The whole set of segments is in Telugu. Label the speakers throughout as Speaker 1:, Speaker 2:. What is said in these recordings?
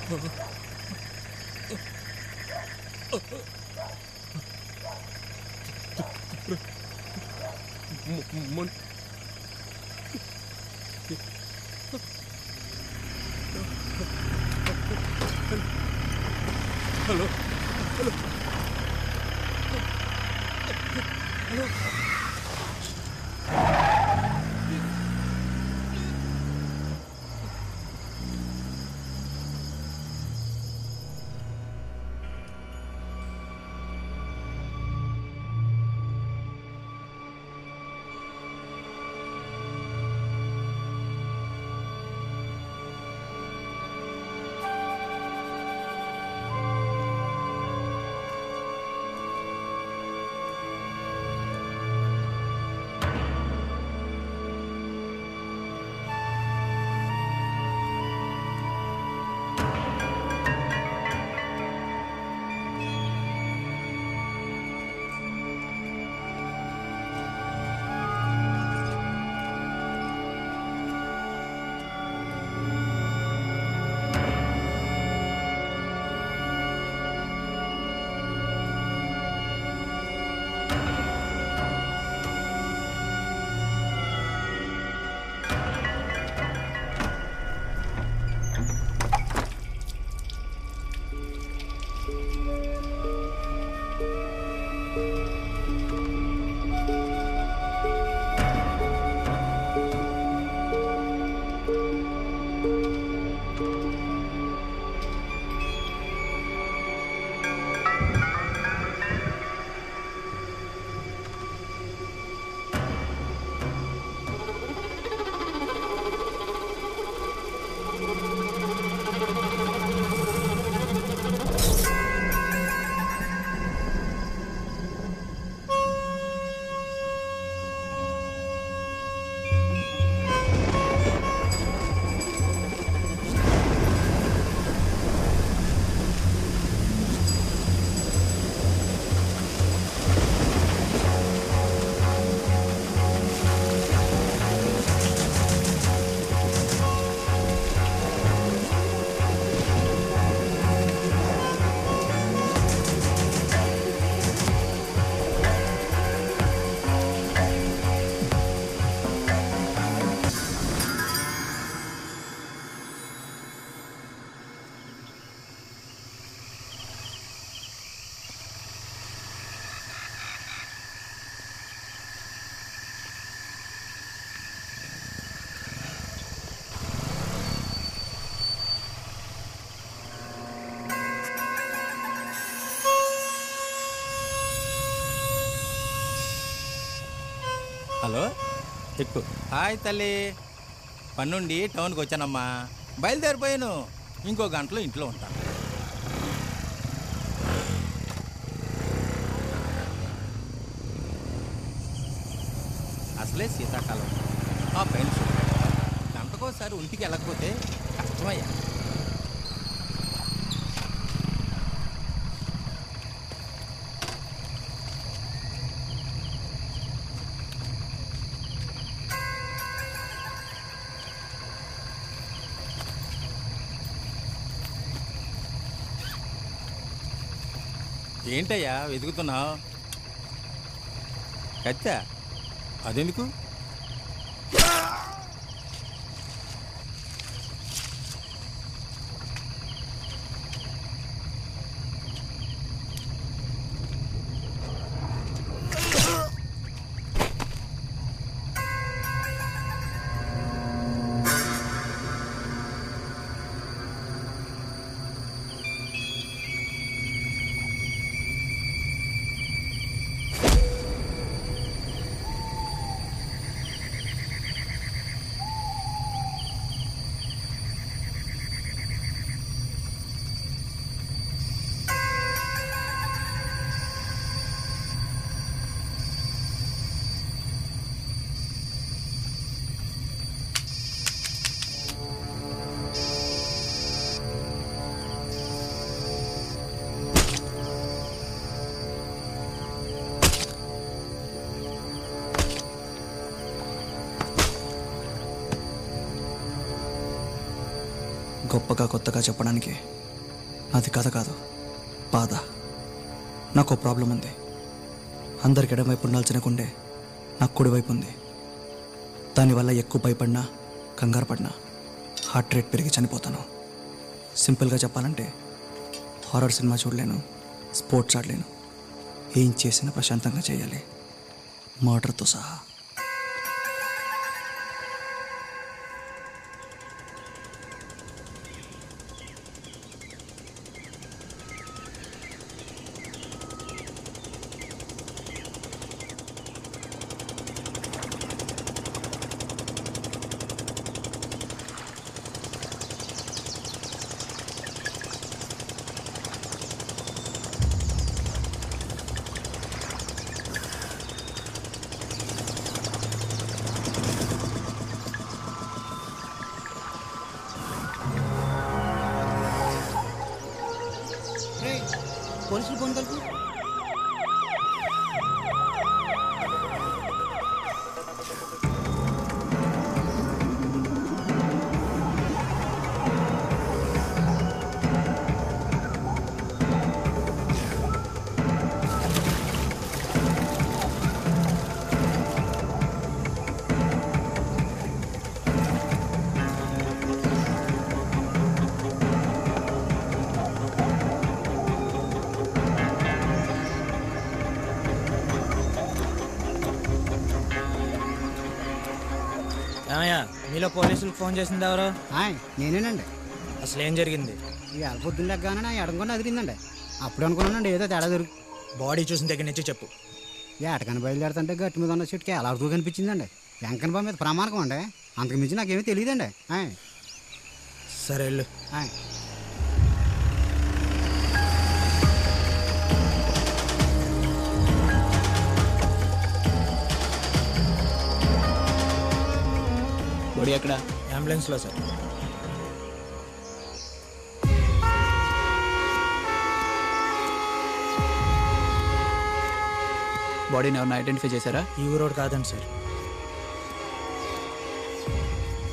Speaker 1: హలో హలో హలో
Speaker 2: హలో ఎక్కు. హాయ్ తల్లి, పన్నుండి టౌన్కి వచ్చానమ్మా. బయలుదేరిపోయాను, ఇంకో గంటలో ఇంట్లో ఉంటాను. అసలే శీతాకాలం, ఆ పైన గంటకోసారి ఒంటికి వెళ్ళకపోతే కష్టమయ్యా. ఏంటయ్యా వెతుకుతున్నావు? కత్తా? అదెందుకు?
Speaker 3: గొప్పగా కొత్తగా చెప్పడానికి నాది కథ కాదు, బాధ. నాకు ప్రాబ్లం ఉంది. అందరికి ఎడమవైపు ఉండాల్సిన గుండె నాకు కుడివైపు ఉంది. దానివల్ల ఎక్కువ భయపడినా, కంగారు పడినా హార్ట్ రేట్ పెరిగి చనిపోతాను. సింపుల్గా చెప్పాలంటే హారర్ సినిమా చూడలేను, స్పోర్ట్స్ ఆడలేను. ఏం చేసినా ప్రశాంతంగా చేయాలి, మర్డర్తో సహా.
Speaker 1: పోలీసులు ఫోన్ కలుపు.
Speaker 4: మీలో పోలీసులకు ఫోన్ చేసింది ఎవరు?
Speaker 1: నేనేనండి.
Speaker 4: అసలు ఏం జరిగింది?
Speaker 1: ఇక పొద్దున్న లెగ్గానే నా ఎడమకొని అదిరిందండి. అప్పుడు అనుకున్నానండి ఏదో తేడా దొరికి.
Speaker 4: బాడీ చూసిన దగ్గర నుంచి చెప్పు.
Speaker 1: ఏటకని బయలుదేరుతుంటే గట్టి మీద ఉన్న చెట్టుకి ఎలా అడుగు కనిపించిందండి. వెంకన్న మీద ప్రమాణకం అండి. అంతకు మించి నాకేమీ తెలియదండి.
Speaker 4: సరే వెళ్ళు.
Speaker 3: బాడీ ఎక్కడ?
Speaker 4: అంబులెన్స్లో సార్.
Speaker 3: బాడీని ఎవరిని ఐడెంటిఫై చేశారా?
Speaker 4: ఈ ఊరోడు కాదండి సార్.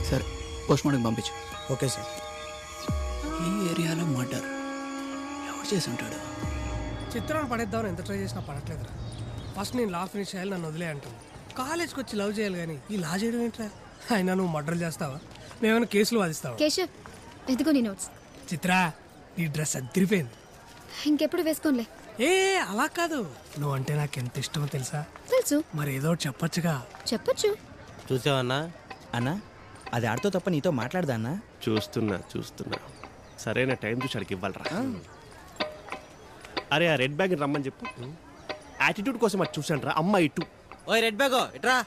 Speaker 3: సరే, పోస్ట్మార్టంకి పంపించు.
Speaker 4: Okay sir.
Speaker 3: ఈ ఏరియాలో మర్డర్ ఎవరు చేసి ఉంటాడు?
Speaker 5: చిత్రాన్ని పడేద్దామని ఎంత ట్రై చేసినా పడట్లేదురా. ఫస్ట్ నేను లా ఫినిష్ చేయాలి, నన్ను వదిలే అంటాను. కాలేజ్కి వచ్చి లవ్ చేయాలి కానీ ఈ లా చేయడం ఏంట్రా? అయినా నువ్వు మర్డర్ చేస్తావా? మేమైనా కేసులు వాదిస్తావా?
Speaker 6: కేశవ్, ఎదుగో నీ నోట్స్.
Speaker 5: చిత్రా, నీ డ్రెస్ అదిరిపోయింది.
Speaker 6: ఇంకెప్పుడు వేసుకోనిలే.
Speaker 5: ఏ అలా కాదు, నువ్వంటే నాకు ఎంత ఇష్టమో తెలుసా?
Speaker 6: తెలుసు.
Speaker 5: మరి ఏదో చెప్పొచ్చుగా.
Speaker 6: చెప్పొచ్చు.
Speaker 7: చూసావన్నా?
Speaker 4: అన్నా, అది ఆడితో తప్ప నీతో మాట్లాడదా అన్నా?
Speaker 7: చూస్తున్నా. సరైన టైం చూసి అడిగి ఇవ్వాలరా. అరే ఆ రెడ్ బ్యాగ్ రమ్మని చెప్పు. యాటిట్యూడ్ కోసం అది చూసాను రా. అమ్మ ఇటు.
Speaker 4: ఓయ్ రెడ్ బ్యాగ్ ఇట్రా.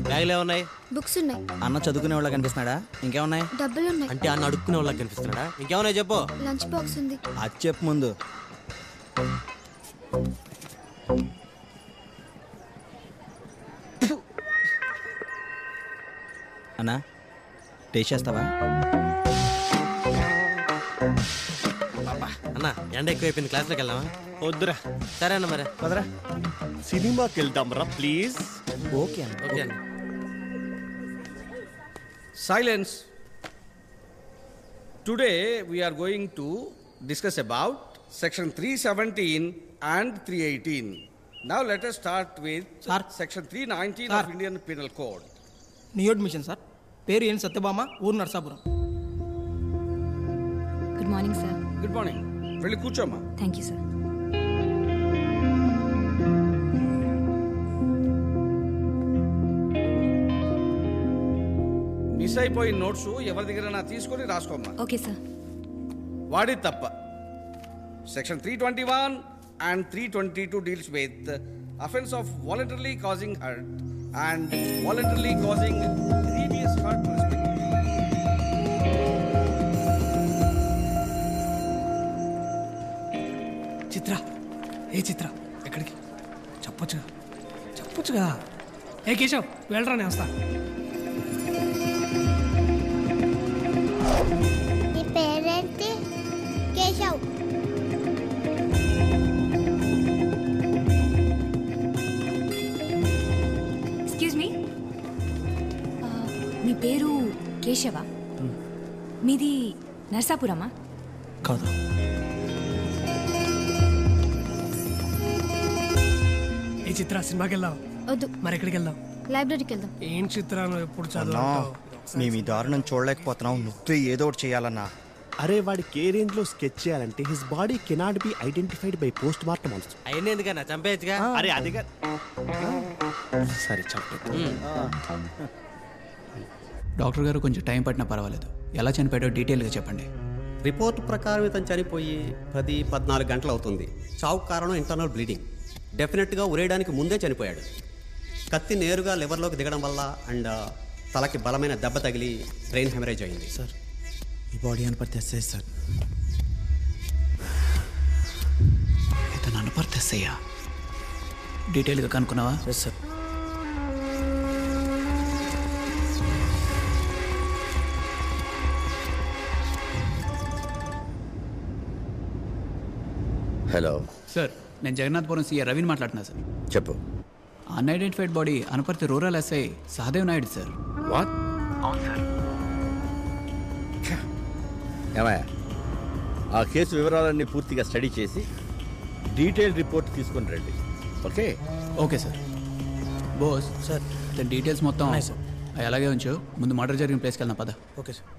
Speaker 7: బ్యాగ్లో ఏమున్నాయి?
Speaker 6: బుక్స్ ఉన్నాయి.
Speaker 4: అన్న చదువుకునే వాళ్ళ కనిపిస్తున్నాడా? ఇంకేమున్నాయి?
Speaker 6: డబ్బులు ఉన్నాయి.
Speaker 7: అంటే అన్న అడుక్కునే వాళ్ళకి కనిపిస్తున్నాడా? ఇంకేమున్నాయి చెప్పు.
Speaker 6: లంచ్ బాక్స్ ఉంది.
Speaker 4: అది చెప్పు ముందు. అన్నా, టేస్ట్ చేస్తావా?
Speaker 7: అన్న ఎండ ఎక్కువైపోయింది, క్లాస్లోకి వెళ్దామా? వద్దురా. సరే అన్న, మరి
Speaker 4: పదరా.
Speaker 7: సినిమాకి వెళ్దాం రా ప్లీజ్.
Speaker 4: ఓకే అన్న.
Speaker 7: ఓకే అన్న.
Speaker 8: Silence. Today we are going to discuss about section 317 and 318. Now let us start with section 319 of Indian Penal Code.
Speaker 5: New admission sir. పేరు ఏం సత్యభామ, ఊరు Narsapuram.
Speaker 6: Good morning sir.
Speaker 8: Good morning. వెళ్ళి కూర్చోమ్మా.
Speaker 6: Thank you sir.
Speaker 8: మిస్ అయిపోయిన నోట్స్ ఎవరి దగ్గర తీసుకొని రాసుకోమ్మా.
Speaker 6: Okay sir.
Speaker 8: వాడి తప్ప. Section 321 and 322 deals with offense of voluntarily causing hurt and voluntarily causing grievous hurt respectively.
Speaker 5: చిత్ర, ఏ చిత్ర, ఎక్కడికి? చెప్పొచ్చుగా. ఏ కేశవ్, వెళ్ళరా, నేను వస్తా.
Speaker 9: నీ పేరేంటి? కేశవ్.
Speaker 6: ఎక్స్క్యూజ్ మీ,
Speaker 10: మీ పేరు కేశవ? మీది నర్సాపురమా?
Speaker 3: కాదు.
Speaker 5: ఏ చిత్ర సినిమాకి వెళ్దాం?
Speaker 6: వద్దు.
Speaker 5: మరి ఎక్కడికి వెళ్దాం?
Speaker 6: లైబ్రరీకి వెళ్దాం.
Speaker 5: ఏం చిత్ర నువ్వు ఎప్పుడు చదువుతావు?
Speaker 3: మేము ఈ దారుణం చూడలేకపోతున్నాం, నువ్వే ఏదో ఒకటి చేయాలన్నా.
Speaker 7: అరే వాడికి ఏ రేంజ్ లో స్కెచ్ చేయాలంటే his body cannot be identified by post mortem also.
Speaker 4: అవన్నీ ఎందుకన్నా చంపేయచ్చుగా.
Speaker 7: అరే అదిగా సరే చంపేద్దాం.
Speaker 11: డాక్టర్ గారు కొంచెం టైం పట్టినా పర్వాలేదు. ఎలా చనిపోయాడో డీటెయిల్గా చెప్పండి.
Speaker 12: రిపోర్ట్ ప్రకారం ఇతను చనిపోయి 10-14 గంటలు అవుతుంది. చావు కారణం ఇంటర్నల్ బ్లీడింగ్. డెఫినెట్గా ఉరేయడానికి ముందే చనిపోయాడు. కత్తి నేరుగా లివర్లోకి దిగడం వల్ల అండ్ తలకి బలమైన దెబ్బ తగిలి బ్రెయిన్ హెమరేజ్ అయింది.
Speaker 3: సార్ ఈ బాడీ అనపర్తి ఎస్ఐ సార్.
Speaker 11: ఇతను అనపర్తి ఎస్ఐయా? డీటెయిల్గా కనుక్కున్నావా?
Speaker 3: Yes sir.
Speaker 13: హలో
Speaker 11: సార్, నేను జగన్నాథపురం సీఏ రవిని మాట్లాడుతున్నా సార్.
Speaker 13: చెప్పు.
Speaker 11: Unidentified body Anaparthi rural SI Sahadev Naidu sir.
Speaker 13: What?
Speaker 11: అవును సార్.
Speaker 13: ఏమయ్యా, ఆ కేసు వివరాలన్నీ పూర్తిగా స్టడీ చేసి డీటెయిల్ రిపోర్ట్ తీసుకొని రండి. Okay?
Speaker 11: Okay sir. Bose sir, ఇతని డీటెయిల్స్ మొత్తం
Speaker 3: సార్.
Speaker 11: అవి అలాగే ఉంచు. ముందు మర్డర్ జరిగిన ప్లేస్కి వెళ్ళిన పద.
Speaker 3: Okay sir.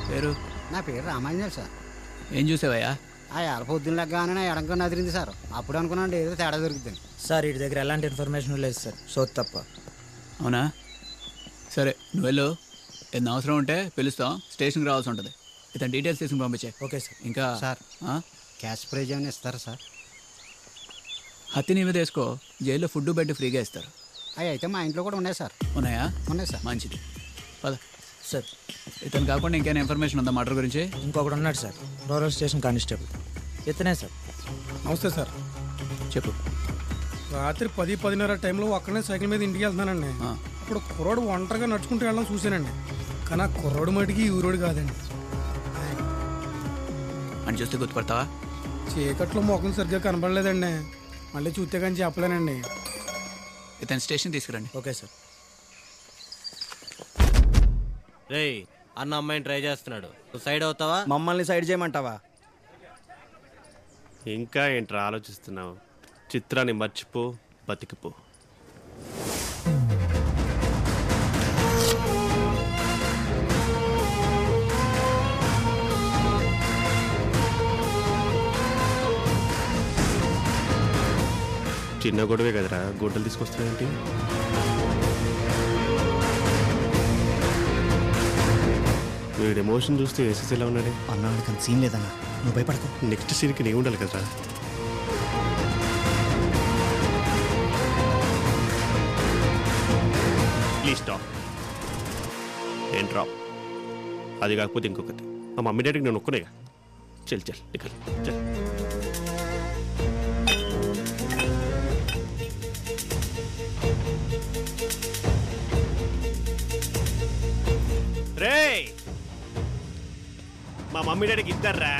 Speaker 11: పేరు?
Speaker 1: నా పేరు రామాంజల్ సార్.
Speaker 11: ఏం చూసావయ్యా?
Speaker 1: ఆ ఎడ పొద్దున్న లెగ్గానే నా ఎడంకన్నా అదిరింది సార్. అప్పుడు అనుకున్నాను ఏదో తేడా దొరుకుతుంది
Speaker 3: సార్. వీటి దగ్గర ఎలాంటి ఇన్ఫర్మేషన్ లేదు సార్, సోత్ తప్ప.
Speaker 11: అవునా? సరే, నువ్వు వెళ్ళు. ఏదైనా అవసరం ఉంటే పిలుస్తాం. స్టేషన్కి రావాల్సి ఉంటుంది. ఇతని డీటెయిల్స్ తీసుకుని పంపించే.
Speaker 3: Okay sir.
Speaker 1: ఇంకా సార్ క్యాష్ ప్రైజ్ ఏమైనా ఇస్తారా సార్?
Speaker 11: హత్య నీ మీద వేసుకో. జైల్లో ఫుడ్ బెడ్ ఫ్రీగా ఇస్తారు.
Speaker 1: అవి అయితే మా ఇంట్లో కూడా ఉన్నాయి సార్.
Speaker 11: ఉన్నాయా?
Speaker 1: ఉన్నాయి సార్.
Speaker 11: మంచిది, పద.
Speaker 3: సార్
Speaker 11: ఇతను కాకుండా ఇంకేమైనా ఇన్ఫర్మేషన్ ఉందా మర్డర్ గురించి?
Speaker 3: ఇంకొకటి ఉన్నాడు సార్, రూరల్ స్టేషన్ కానిస్టేబుల్. ఇతనే సార్.
Speaker 5: నమస్తే సార్.
Speaker 11: చెప్పు.
Speaker 5: రాత్రి 10-10:30 టైంలో అక్కడనే సైకిల్ మీద ఇంటికి వెళ్తున్నానండి. అప్పుడు కుర్రోడు ఒంటరిగా నడుచుకుంటూ వెళ్ళడం చూశానండి. కానీ ఆ కుర్రోడు మటుకి ఈ ఊరోడు కాదండి.
Speaker 11: అని చూస్తే గుర్తుపడతావా?
Speaker 5: చీకట్లో ముఖం సరిగ్గా కనపడలేదండి. మళ్ళీ చూస్తే కానీ చెప్పలేనండి.
Speaker 11: ఇతను స్టేషన్ తీసుకురండి.
Speaker 3: Okay sir.
Speaker 4: రేయ్, అన్న అమ్మాయిని ట్రై చేస్తున్నాడు. నువ్వు సైడ్ అవుతావా?
Speaker 3: మమ్మల్ని సైడ్ చేయమంటావా?
Speaker 7: ఇంకా ఏంట్రా ఆలోచిస్తున్నావు? చిత్రాన్ని మర్చిపో, బతికిపో. చిన్న గొడవే కదరా, గుడ్డలు తీసుకొస్తున్నాయంటే. వీడి ఎమోషన్ చూస్తే ఎస్ఎస్ ఎలా ఉన్నాడే.
Speaker 3: అన్నాడికి అంత సీన్ లేదన్నా, నువ్వు భయపడకు.
Speaker 7: నెక్స్ట్ సీన్కి నీ ఉండాలి కదరా. Please stop. ఏం డ్రాప్? అది కాకపోతే ఇంకొకటి. మా మమ్మీ డాడీకి నేను ఒక్కనేగా. చల్ చల్ నికల్ చల్. రే, మా మమ్మీ డాడీకి ఇద్దర్రా.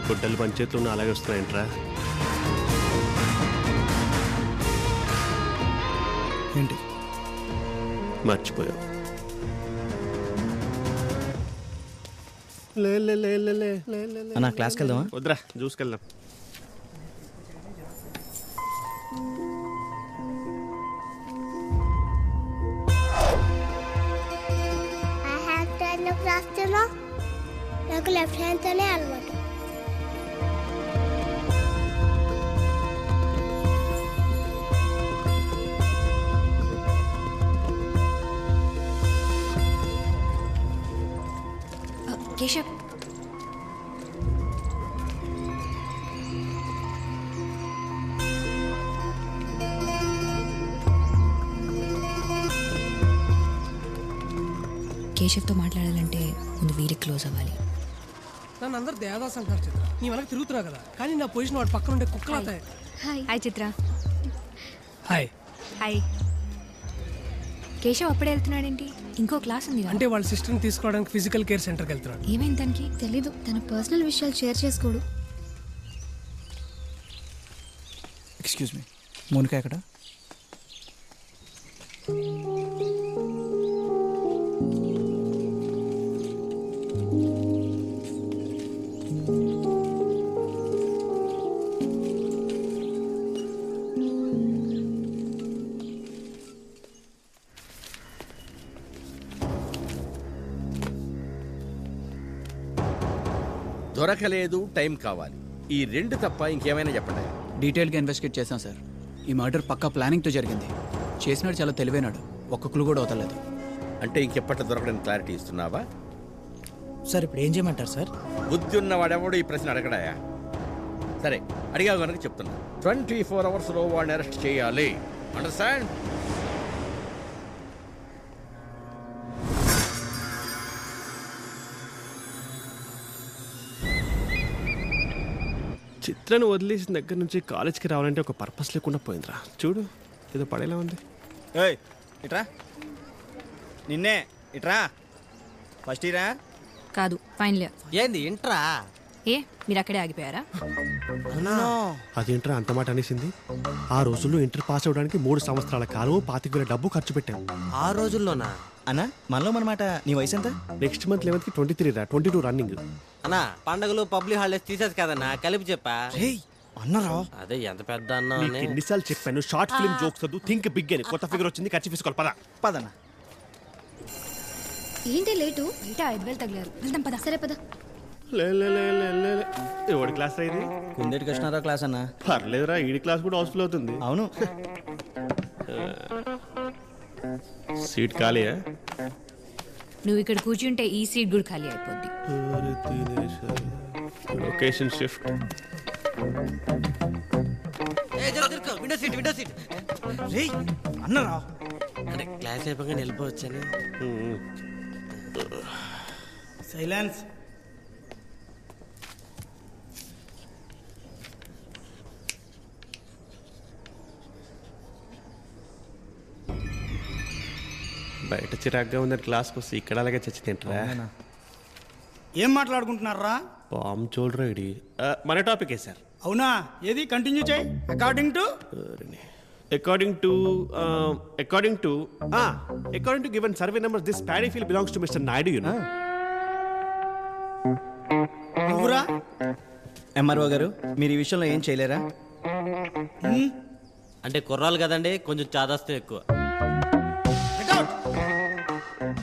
Speaker 7: గుడ్డలు పంచేతులు ఉన్న అలాగే వస్తున్నాయంట్రా.
Speaker 3: ఏంటి
Speaker 7: మర్చిపోయావు?
Speaker 3: అన్న క్లాస్కి వెళ్దామా?
Speaker 7: వద్దురా, చూసుకెళ్దాం.
Speaker 9: రాస్తున్నా నాకు లెఫ్ట్ హ్యాండ్తోనే అలవాటు.
Speaker 10: కేశవ్ కేశవ్తో మాట్లాడాలంటే ముందు వీరికి క్లోజ్ అవ్వాలి.
Speaker 5: నన్ను అందరు దేవదాస్ అంటారు చిత్ర. నీ వెనక తిరుగుతున్నా కదా, కానీ నా పొజిషన్ వాడు పక్కన ఉండే కుక్కలాతాయి.
Speaker 10: హాయ్ చిత్ర.
Speaker 5: హాయ్.
Speaker 10: హాయ్. కేశవ్ అప్పుడే వెళ్తున్నాడేంటి? ఇంకో క్లాస్ ఉంది.
Speaker 5: అంటే వాళ్ళ సిస్టర్ని తీసుకోవడానికి ఫిజికల్ కేర్ సెంటర్కి వెళ్తున్నాడు.
Speaker 10: ఏమైంది తనకి?
Speaker 6: తెలీదు. తన పర్సనల్ విషయాలు షేర్ చేసుకోడు.
Speaker 3: ఎక్స్క్యూజ్ మీ, మోనికా ఎక్కడ?
Speaker 13: దొరకలేదు, టైం కావాలి. ఈ రెండు తప్ప ఇంకేమైనా చెప్పండి.
Speaker 11: డీటెయిల్గా ఇన్వెస్టిగేట్ చేసాం సార్. ఈ మర్డర్ పక్కా ప్లానింగ్తో జరిగింది. చేసినాడు చాలా తెలివైనాడు, ఒక్క క్లూ కూడా వదలలేదు.
Speaker 13: అంటే ఇంకెప్పట్లో దొరకడానికి క్లారిటీ ఇస్తున్నావా?
Speaker 3: సార్ ఇప్పుడు ఏం చేయమంటారు సార్?
Speaker 13: బుద్ధి ఉన్నవాడెవడు ఈ ప్రశ్న అడగడాయా? సరే, అడిగా కనుక చెప్తున్నా. 24 అవర్స్లో వాడిని అరెస్ట్ చేయాలి. అండర్స్టాండ్?
Speaker 7: చిత్రాన్ని వదిలేసిన దగ్గర నుంచి కాలేజ్కి రావాలంటే ఒక పర్పస్ లేకుండా పోయిందిరా. చూడు, ఏదో పడేలా ఉంది.
Speaker 14: ఏయ్ ఇట్రా, నిన్నే ఇట్రా. ఫస్ట్ ఇయరా?
Speaker 10: కాదు, ఫైనల్ ఇయర్.
Speaker 14: ఏంది ఇంట్రా?
Speaker 10: ఏ మీరు అక్కడే ఆగిపోయారా?
Speaker 7: అదేంట్రా అంత మాట అనేసింది? ఆ రోజుల్లో ఇంటర్ పాస్ అవడానికి 3 సంవత్సరాల కాలం 25,000 డబ్బు ఖర్చు పెట్టాం.
Speaker 14: ఆ రోజుల్లోనా అన్నా? మనలో మనమాట. నీ వయసు ఎంత?
Speaker 7: నెక్స్ట్ మంత్ 11th 23 రా, 22 రన్నింగ్.
Speaker 14: అన్నా పండగలు పబ్లిక్ హాలిడేస్ తీసేది కదన్నా, కలిపి చెప్పా.
Speaker 3: అన్నారా?
Speaker 14: అదే ఎంత పెద్ద అన్నా.
Speaker 7: ఎన్నిసార్లు చెప్పాను షార్ట్ ఫిల్మ్ జోక్స్ వద్దు, థింక్ బిగ్ అని. కొత్త ఫిగర్ వచ్చింది, ఖర్చు తీసుకోవాలి. పద
Speaker 3: పదన్నా.
Speaker 6: ఏంటి లేటు?
Speaker 10: బయట 5,000 తగిలారు. వెళ్దాం పద.
Speaker 6: సరే పద.
Speaker 7: ఎవడి క్లాస్ రా ఇది?
Speaker 14: కుందేటి కృష్ణారావు క్లాస్ అన్నా.
Speaker 7: పర్లేదురా, ఈడి క్లాస్ కూడా హౌస్ఫుల్ అవుతుంది.
Speaker 14: అవును.
Speaker 7: సీట్ ఖాళీయా?
Speaker 10: నువ్వు ఇక్కడ కూర్చుంటే ఈ సీట్ కూడా ఖాళీ అయిపోద్ది.
Speaker 7: Location shift.
Speaker 14: Window seat, window seat.
Speaker 3: అన్నారా?
Speaker 14: అంటే క్లాస్ అయిపోగానే వెళ్ళిపోవచ్చని.
Speaker 3: సైలెన్స్.
Speaker 7: బయట చిరాగ్గా ఉందని క్లాస్కి వస్తే ఇక్కడ అలాగే చచ్చి తింటారా?
Speaker 3: ఏం మాట్లాడుకుంటున్నారా?
Speaker 7: బామ్ చూడరా ఇది. మన టాపిక్ సార్.
Speaker 3: అవునా? ఏది కంటిన్యూ చేయి. According
Speaker 7: to given survey number this paddy field belongs to Mr. Naidu, you know.
Speaker 3: నువ్వురా?
Speaker 14: ఎంఆర్ఓ గారు, మీరు ఈ విషయంలో ఏం చేయలేరా? అంటే కుర్రాలు కదండి, కొంచెం చాదాస్తే ఎక్కువ.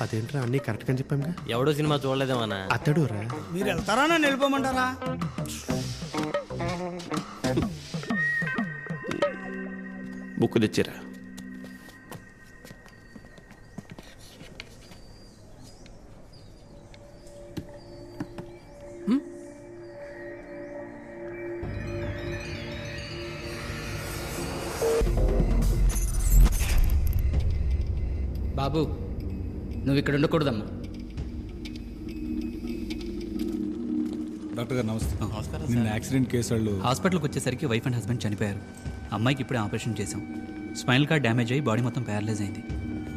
Speaker 7: అదేంట్రా అన్నీ కరెక్ట్గా చెప్పాముగా.
Speaker 14: ఎవడో సినిమా చూడలేదేమన్నా?
Speaker 7: అతడు రా.
Speaker 3: మీరు వెళ్తారా నన్ను వెళ్ళిపోమంటారా?
Speaker 7: బుక్ తెచ్చిరా.
Speaker 15: బాబు, నువ్వు ఇక్కడ ఉండకూడదమ్మా.
Speaker 16: డాక్టర్ గారు నమస్తే. నమస్కారం. నిన్న యాక్సిడెంట్ కేసు వాళ్ళు
Speaker 17: హాస్పిటల్కి వచ్చేసరికి వైఫ్ అండ్ హస్బెండ్ చనిపోయారు. అమ్మాయికి ఇప్పుడే ఆపరేషన్ చేశాం. స్పైనల్ కార్డ్ డ్యామేజ్ అయ్యి బాడీ మొత్తం ప్యారలైజ్ అయింది.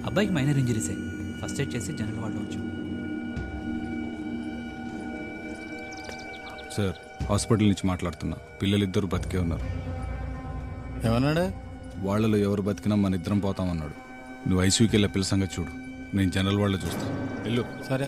Speaker 17: అబ్బాయికి మైనర్ ఇంజరీసే. ఫస్ట్ ఎయిడ్ చేసి జనరల్ వార్డులో వచ్చాం.
Speaker 16: సార్, హాస్పిటల్ నుంచి మాట్లాడుతున్నా. పిల్లలిద్దరూ బతికే ఉన్నారు.
Speaker 2: ఏమన్నాడు?
Speaker 16: వాళ్ళలో ఎవరు బతికినా మన ఇద్దరం పోతామన్నాడు. నువ్వు ఐసీయూకి వెళ్ళే పిల్ల సంగతి చూడు, నేను జనరల్ వార్డులో చూస్తాను. వెళ్ళు.
Speaker 2: సరే.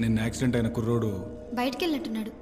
Speaker 16: నిన్న యాక్సిడెంట్ అయిన కుర్రోడు
Speaker 6: బయటికి వెళ్ళినట్టున్నాడు.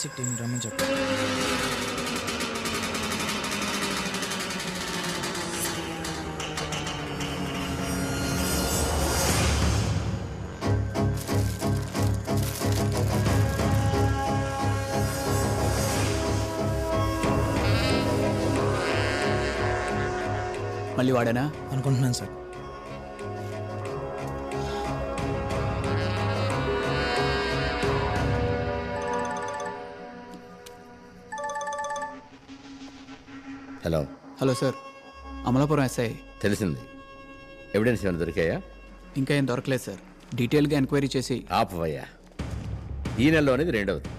Speaker 18: ఫోరెన్సిక్ టీం రమ్మని చెప్పు.
Speaker 11: మళ్ళీ వాడేనా
Speaker 18: అనుకుంటున్నాను sir.
Speaker 13: Hello
Speaker 11: hello sir, Amalapuram SI.
Speaker 13: తెలిసింది. ఎవిడెన్స్ ఏమైనా దొరికాయా?
Speaker 11: ఇంకా ఏం దొరకలేదు సార్. డీటెయిల్గా ఎంక్వైరీ చేసి.
Speaker 13: ఆపవయ్యా, ఈ నెలలో అనేది రెండవది.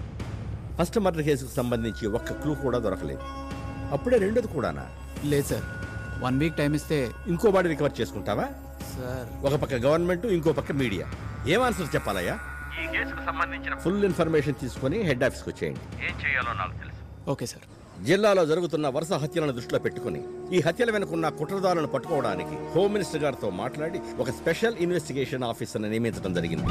Speaker 13: ఫస్ట్ మర్డర్ కేసుకు సంబంధించి ఒక్క క్లూ కూడా దొరకలేదు. అప్పుడే రెండోది కూడానా?
Speaker 11: లేదు సార్, 1 వీక్ టైం ఇస్తే
Speaker 13: ఇంకో బాడీ రికవర్ చేసుకుంటావా?
Speaker 11: సార్,
Speaker 13: ఒక పక్క గవర్నమెంట్, ఇంకో పక్క మీడియా. ఏం ఆన్సర్ చెప్పాలయ్యా? ఈ కేసుకు సంబంధించిన ఫుల్ ఇన్ఫర్మేషన్ తీసుకొని హెడ్ ఆఫీస్కి వచ్చేయండి. ఏం చేయాలో నాకు తెలుసు.
Speaker 11: Okay sir.
Speaker 13: జిల్లాలో జరుగుతున్న వరుస హత్యలను దృష్టిలో పెట్టుకుని ఈ హత్యల వెనుకున్న కుట్రదారులను పట్టుకోవడానికి హోమ్ మినిస్టర్ గారితో మాట్లాడి ఒక స్పెషల్ ఇన్వెస్టిగేషన్ ఆఫీసర్ని నియమించడం జరిగింది.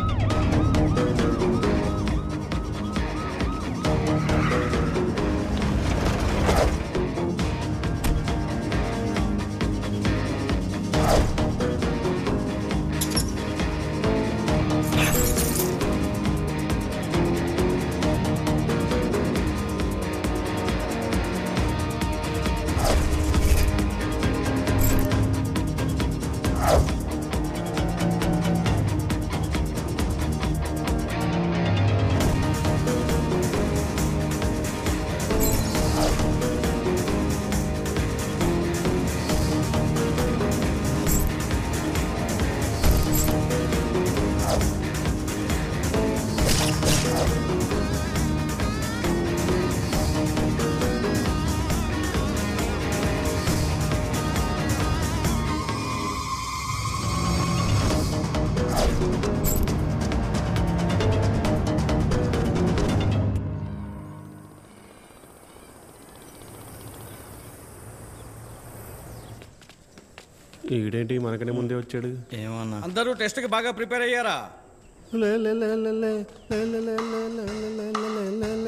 Speaker 7: ఈడేంటి మనకనే ముందే వచ్చాడు?
Speaker 18: ఏమన్నా
Speaker 8: అందరూ టెస్ట్కి బాగా ప్రిపేర్ అయ్యారా?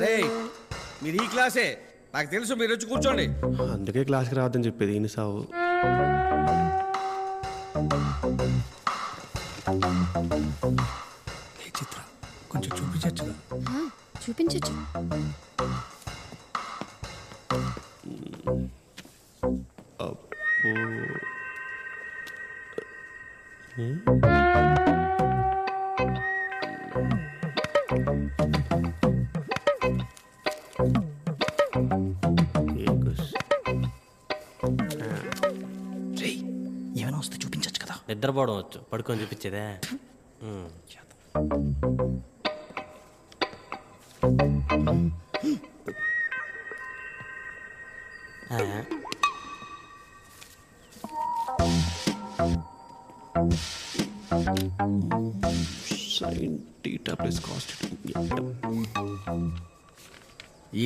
Speaker 8: రేయ్, మీరు ఈ క్లాసే, నాకు తెలుసు. మీరు వచ్చి కూర్చోండి.
Speaker 7: అందుకే క్లాస్కి రావద్దని చెప్పేది ఈయన సావు.
Speaker 5: చిత్ర కొంచెం చూపించచ్చుగా?
Speaker 6: చూపించచ్చు.
Speaker 3: ఏమైనా వస్తే చూపించచ్చు కదా.
Speaker 4: నిద్రపోవడం వచ్చు, పడుకొని చూపించేదే.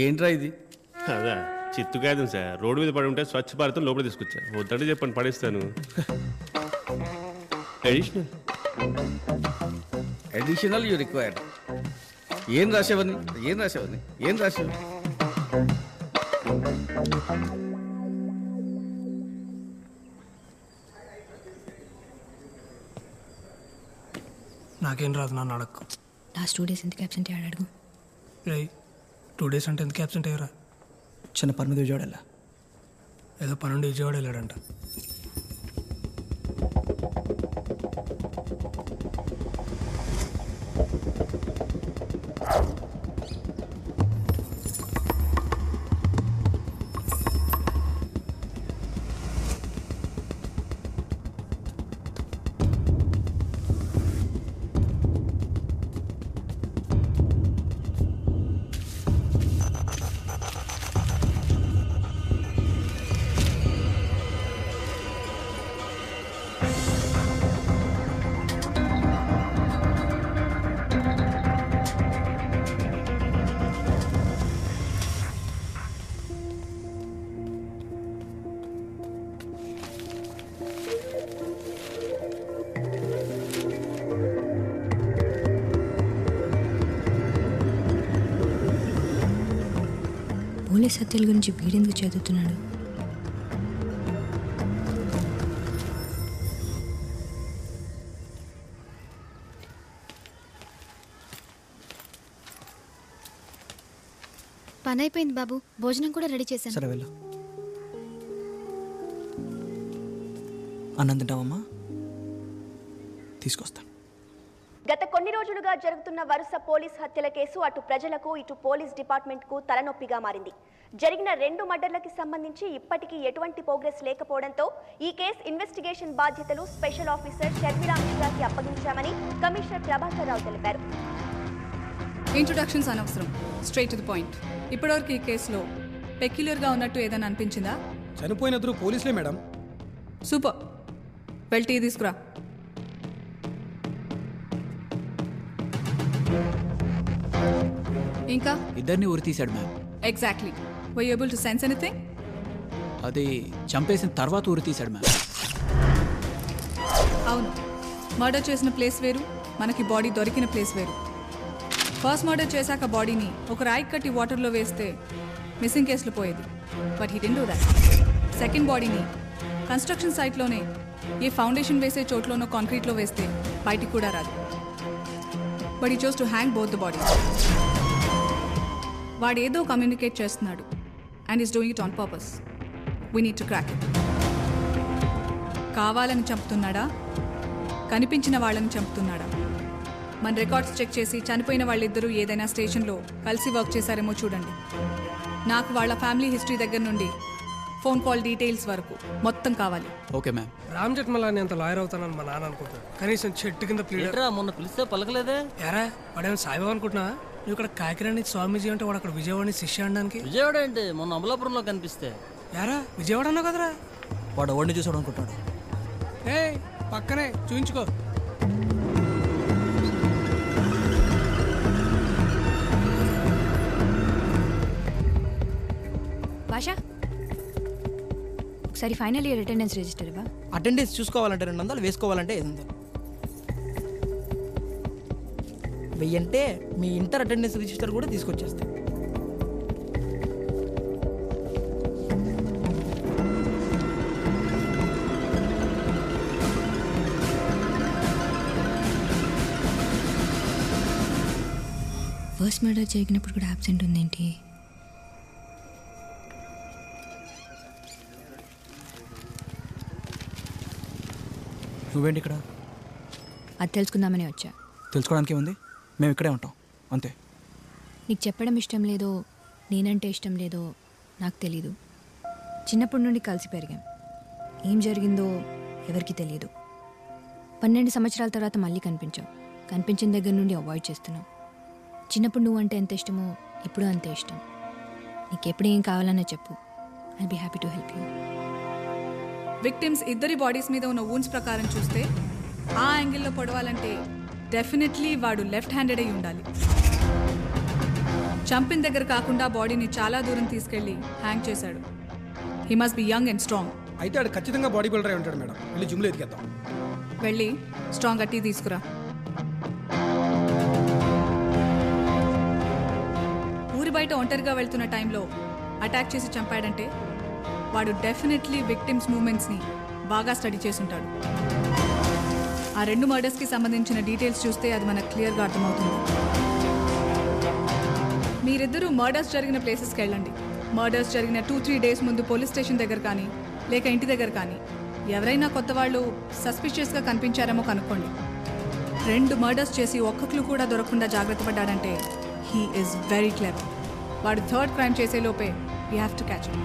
Speaker 8: ఏంట్రా ఇది?
Speaker 7: అదా చిత్తు కాదు సార్, రోడ్డు మీద పడి ఉంటే స్వచ్ఛ భారతం లోపల తీసుకొచ్చా. వద్దంటే చెప్పండి, పడేస్తాను.
Speaker 8: Additional you required. ఏం రాసేవని? ఏం రాసేవని? ఏం రాసేవి?
Speaker 5: నాకేం రాదు, నన్ను అడక్కు.
Speaker 10: లాస్ట్ 2 days ఎందుకు అబ్సెంట్ అయ్యాడు అడుగు.
Speaker 5: రే, 2 days అంటే ఎందుకు అబ్సెంట్ అయ్యారా?
Speaker 3: చిన్న పని మీద విజయవాడ వెళ్ళా.
Speaker 5: ఏదో పనుండి విజయవాడ వెళ్ళాడంట.
Speaker 10: పోలీస్ హత్యల గురించి వీడెందుకు చదువుతున్నాడు?
Speaker 6: పని అయిపోయింది బాబు, భోజనం కూడా రెడీ చేశాను.
Speaker 3: సరే వెళ్ళు. అన్నం తింటావమ్మా? తీసుకొస్తాను.
Speaker 18: గత కొన్ని రోజులుగా జరుగుతున్న వరుస పోలీస్ హత్యల కేసు అటు ప్రజలకు ఇటు పోలీస్ డిపార్ట్మెంట్కు తలనొప్పిగా మారింది. జరిగిన 2 మర్డర్లకి సంబంధించి ఇప్పటికీ ఎటువంటి ప్రోగ్రెస్ లేకపోవడంతో ఈ కేసు ఇన్వెస్టిగేషన్ బాధ్యతలు స్పెషల్ ఆఫీసర్ షర్మిలా మిశ్రాకి అప్పగించామని కమిషనర్ ప్రభాకర్ రావు తెలిపారు.
Speaker 19: ఇంట్రొడక్షన్స్ అనవసరం, స్ట్రైట్ టు ది పాయింట్. ఇప్పటివరకు ఈ కేసులో పెక్యులర్గా ఉన్నట్టు ఏదైనా అనిపించిందా?
Speaker 5: చనిపోయినద్దరు పోలీసులే మేడం.
Speaker 19: సూపర్, వెళ్ళి టీ తీసుకురా. ఇంకా
Speaker 11: ఇద్దరిని ఊరి తీశాడు ma'am.
Speaker 19: Exactly. Were you able to sense anything?
Speaker 11: అది చంపేసిన తర్వాత ఊరి తీశాడు మ్యామ్.
Speaker 19: అవును, మర్డర్ చేసిన ప్లేస్ వేరు, మనకి బాడీ దొరికిన ప్లేస్ వేరు. ఫస్ట్ మర్డర్ చేశాక బాడీని ఒక రాయి కట్టి వాటర్లో వేస్తే మిస్సింగ్ కేసులు పోయేది. But he didn't do that. Second బాడీని కన్స్ట్రక్షన్ సైట్లోనే ఏ ఫౌండేషన్ వేసే చోట్లోనో కాంక్రీట్లో వేస్తే బయటికి కూడా రాదు. But he chose to hang both the body. వాడు ఏదో కమ్యూనికేట్ చేస్తున్నాడు and is doing it on purpose. We need to crack it. కావాలని చంపుతున్నాడా, కనిపించిన వాళ్ళని చంపుతున్నాడా? మన రికార్డ్స్ చెక్ చేసి చనిపోయిన వాళ్ళిద్దరూ ఏదైనా స్టేషన్లో కలిసి వర్క్ చేశారేమో చూడండి. నాకు వాళ్ళ ఫ్యామిలీ హిస్టరీ దగ్గర నుండి ఫోన్ కాల్ డీటెయిల్స్ వరకు మొత్తం కావాలి.
Speaker 11: Okay ma'am.
Speaker 5: రామ్ జెట్మలాని అంత లాయర్ అవుతానని మా నాన్న అనుకుంటాడు. కనీసం చెట్టు కింద ప్లీడర్.
Speaker 15: మొన్న పిలిస్తే పలకలేదే.
Speaker 5: ఎరా వాడేమైనా సాయిబాబా అనుకుంటున్నా? నువ్వు ఇక్కడ కాకిరాణి స్వామీజీ అంటే వాడు అక్కడ విజయవాడని శిష్య అనడానికి.
Speaker 15: విజయవాడ ఏంటి, మొన్న అమలాపురంలో కనిపిస్తే.
Speaker 5: యారా విజయవాడ అన్నావు కదరా?
Speaker 3: వాడు ఎవరిని చూసాడు అనుకుంటాడు.
Speaker 5: ఏ పక్కనే చూయించుకో.
Speaker 10: భాష, ఒకసారి ఫైనల్ ఇయర్ అటెండెన్స్ రిజిస్టర్ ఇవ్వ.
Speaker 3: అటెండెన్స్ చూసుకోవాలంటే 200, వేసుకోవాలంటే 500. 1000 అంటే మీ ఇంటర్ అటెండెన్స్ రిజిస్టర్ కూడా తీసుకొచ్చేస్తాను.
Speaker 10: ఫస్ట్ మర్డర్ జరిగినప్పుడు కూడా అబ్సెంట్ ఉందేంటి?
Speaker 3: నువ్వేంటి ఇక్కడ?
Speaker 10: అది తెలుసుకుందామని వచ్చా.
Speaker 3: తెలుసుకోవడానికి ఏముంది, మేము ఇక్కడే ఉంటాం అంతే.
Speaker 10: నీకు చెప్పడం ఇష్టం లేదో, నేనంటే ఇష్టం లేదో నాకు తెలీదు. చిన్నప్పటి నుండి కలిసి పెరిగాం. ఏం జరిగిందో ఎవరికి తెలియదు. 12 సంవత్సరాల తర్వాత మళ్ళీ కనిపించావు. కనిపించిన దగ్గర నుండి అవాయిడ్ చేస్తున్నావు. చిన్నప్పుడు నువ్వు అంటే ఎంత ఇష్టమో ఇప్పుడు అంతే ఇష్టం. నీకు ఎప్పుడు ఏం కావాలన్నా చెప్పు. I be happy to help you.
Speaker 19: Victims ఇద్దరి బాడీస్ మీద ఉన్న వూన్స్ ప్రకారం చూస్తే ఆ యాంగిల్లో పొడవాలంటే డెఫినెట్లీ వాడు లెఫ్ట్ హ్యాండెడ్ అయి ఉండాలి. చంపిన దగ్గర కాకుండా బాడీని చాలా దూరం తీసుకెళ్లి హ్యాంగ్ చేశాడు. He must be young and strong.
Speaker 5: అయితే ఆడు ఖచ్చితంగా బాడీ బిల్డర్ అయి ఉంటాడు మేడం. వెళ్ళి జిమ్లో ఎదిగేద్దాం.
Speaker 19: వెళ్ళి స్ట్రాంగ్ టీ తీసుకురా. ఊరి బయట ఒంటరిగా వెళ్తున్న టైంలో అటాక్ చేసి చంపాడంటే వాడు డెఫినెట్లీ విక్టిమ్స్ మూమెంట్స్ని బాగా స్టడీ చేసుంటాడు. ఆ 2 మర్డర్స్కి సంబంధించిన డీటెయిల్స్ చూస్తే అది మనకు క్లియర్గా అర్థమవుతుంది. మీరిద్దరూ మర్డర్స్ జరిగిన ప్లేసెస్కి వెళ్ళండి. మర్డర్స్ జరిగిన 2-3 డేస్ ముందు పోలీస్ స్టేషన్ దగ్గర కానీ లేక ఇంటి దగ్గర కానీ ఎవరైనా కొత్త వాళ్ళు సస్పిషియస్గా కనిపించారేమో కనుక్కోండి. 2 మర్డర్స్ చేసి ఒక్క క్లూ కూడా దొరకకుండా జాగ్రత్త పడ్డాడంటే హీ ఈజ్ వెరీ క్లెవర్. వాడు 3rd క్రైమ్ చేసే లోపే you have to catch him.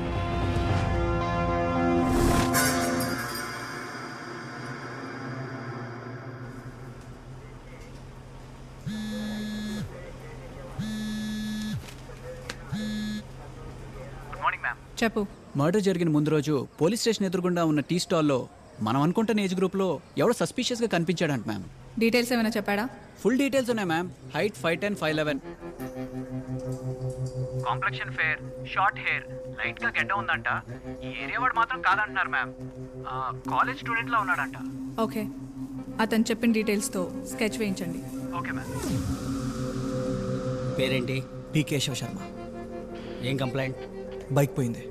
Speaker 19: చెప్పు.
Speaker 11: మర్డర్ జరిగిన ముందు రోజు పోలీస్ స్టేషన్ ఎదురుగుండా ఉన్న టీ స్టాల్లో మనం అనుకుంటున్న ఏజ్ గ్రూప్లో ఎవడో సస్పీషియస్గా కనిపించాడంట మ్యామ్.
Speaker 19: డీటెయిల్స్ ఏమైనా చెప్పాడా?
Speaker 11: ఫుల్ డీటెయిల్స్ ఉన్నాయి ma'am. Height 5'10", 5'11".
Speaker 17: Complexion fair, short hair, light గా గెడ్డ ఉందంట. ఈ ఏరియా వాడు మాత్రం కాదంటున్నారు మ్యామ్. కాలేజ్ స్టూడెంట్ లా ఉన్నాడంట.
Speaker 19: ఓకే, అతను చెప్పిన డీటెయిల్స్తో స్కెచ్ వేయించండి.
Speaker 17: Okay ma'am.
Speaker 12: పేరేంటి?
Speaker 3: పి కేశవ శర్మ.
Speaker 12: ఏం కంప్లైంట్?
Speaker 3: బైక్ పోయింది.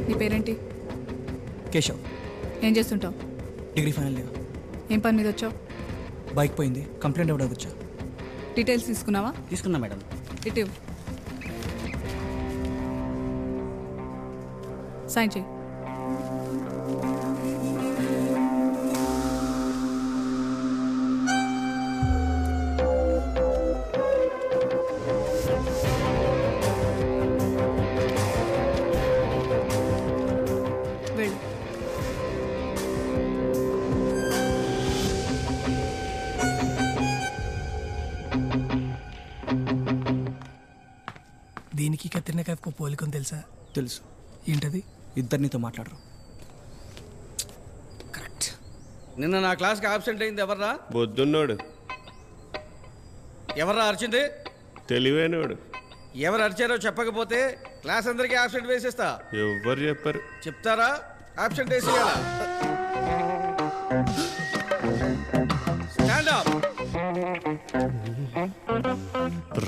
Speaker 19: నీ పేరేంటి?
Speaker 3: కేశవ్.
Speaker 19: ఏం చేస్తుంటావు?
Speaker 3: Degree final year.
Speaker 19: ఏం పని మీద వచ్చావు?
Speaker 3: బైక్ పోయింది, కంప్లైంట్ ఇవ్వడానికి వచ్చా.
Speaker 19: డీటెయిల్స్ తీసుకున్నావా?
Speaker 1: తీసుకున్నా మేడం.
Speaker 19: ఇటు సైన్ చేయి. వెళ్ళు.
Speaker 5: దీనికి కత్తిరిన కథకు పోలికని తెలుసా?
Speaker 3: తెలుసు.
Speaker 5: ఏంటది?
Speaker 3: ఇద్దరు నీతో మాట్లాడరు.
Speaker 5: కరెక్ట్.
Speaker 8: నిన్న నా క్లాస్కి ఆబ్సెంట్ అయింది ఎవర్రా?
Speaker 7: బొద్దున్నోడు.
Speaker 8: ఎవర్రా అరిచింది?
Speaker 7: తెలివైనోడు.
Speaker 8: ఎవరు అరిచారో చెప్పకపోతే క్లాస్ అందరికీ ఆబ్సెంట్ వేసేస్తా.
Speaker 7: ఎవరు చెప్పారు?
Speaker 8: చెప్తారా? ఆబ్సెంట్ వేసేయాలా? Stand up.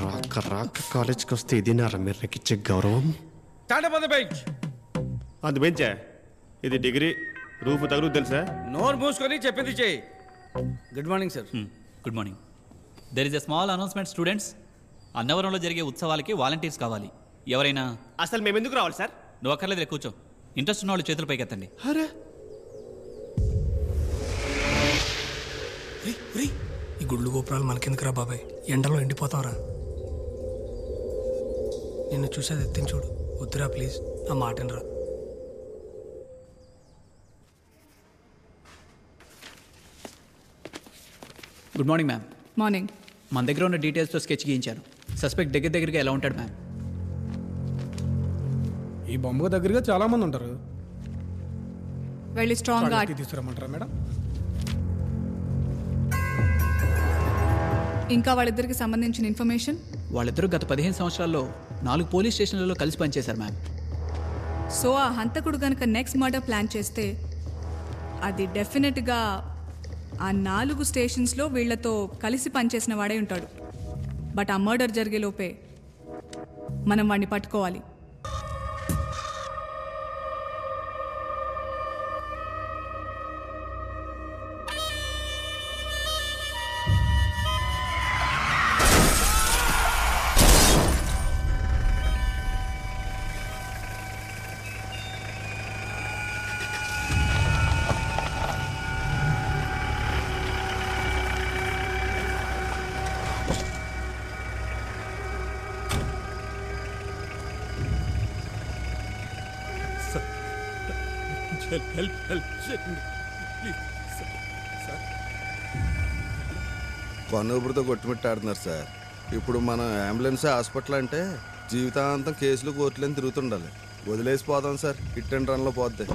Speaker 7: రాక రాక కాలేజ్కి వస్తే ఇది నా రమ్యకి ఇచ్చే గౌరవం.
Speaker 8: Stand up on the bench.
Speaker 7: అది బెంచా? ఇది డిగ్రీ రూపు తగులు తెలుసా?
Speaker 8: నోరు మూసుకొని చెప్పింది చేయి. Good morning sir.
Speaker 17: Good morning. There is a small announcement students. అన్నవరంలో జరిగే ఉత్సవాలకి వాలంటీర్స్ కావాలి. ఎవరైనా?
Speaker 7: అసలు మేము ఎందుకు రావాలి సార్?
Speaker 17: నువ్వు అక్కర్లేదు, కూర్చో. ఇంట్రెస్ట్ ఉన్న వాళ్ళు చేతులు పైకి ఎత్తండి.
Speaker 5: ఈ గుళ్ళు గోపురాలు మనకెందుకురా బాబాయ్, ఎండలో ఎండిపోతావురా. నిన్ను చూసేది ఎత్తిని చూడు. వద్దురా ప్లీజ్, ఆ మాటనరా.
Speaker 11: Good morning ma'am.
Speaker 19: మార్నింగ్.
Speaker 11: మన దగ్గర ఉన్న డీటెయిల్స్తో స్కెచ్ గీయించారు. సస్పెక్ట్ దగ్గరగా ఎలా ఉంటాడు మ్యామ్?
Speaker 5: ఈ బొమ్మకు దగ్గరగా చాలా మంది ఉంటారు.
Speaker 19: వెళ్ళి స్ట్రాంగ్గా
Speaker 5: తీసుకురమ్మంటారా మేడం?
Speaker 19: ఇంకా వాళ్ళిద్దరికి సంబంధించిన ఇన్ఫర్మేషన్?
Speaker 11: వాళ్ళిద్దరూ గత 15 సంవత్సరాల్లో 4 పోలీస్ స్టేషన్లలో కలిసి పనిచేశారు మ్యామ్.
Speaker 19: సో ఆ హంతకుడు కనుక నెక్స్ట్ మర్డర్ ప్లాన్ చేస్తే అది డెఫినెట్గా ఆ 4 స్టేషన్స్లో వీళ్లతో కలిసి పనిచేసిన వాడే ఉంటాడు. బట్ ఆ మర్డర్ జరిగే లోపే మనం వాడిని పట్టుకోవాలి.
Speaker 20: కొన్నూపురితో కొట్టుమిట్టాడుతున్నారు సార్. ఇప్పుడు మనం అంబులెన్స్ హాస్పిటల్ అంటే జీవితాంతం కేసులు కోర్టులని తిరుగుతుండాలి. వదిలేసిపోదాం సార్, హిట్ అండ్ రన్లో పోద్ది.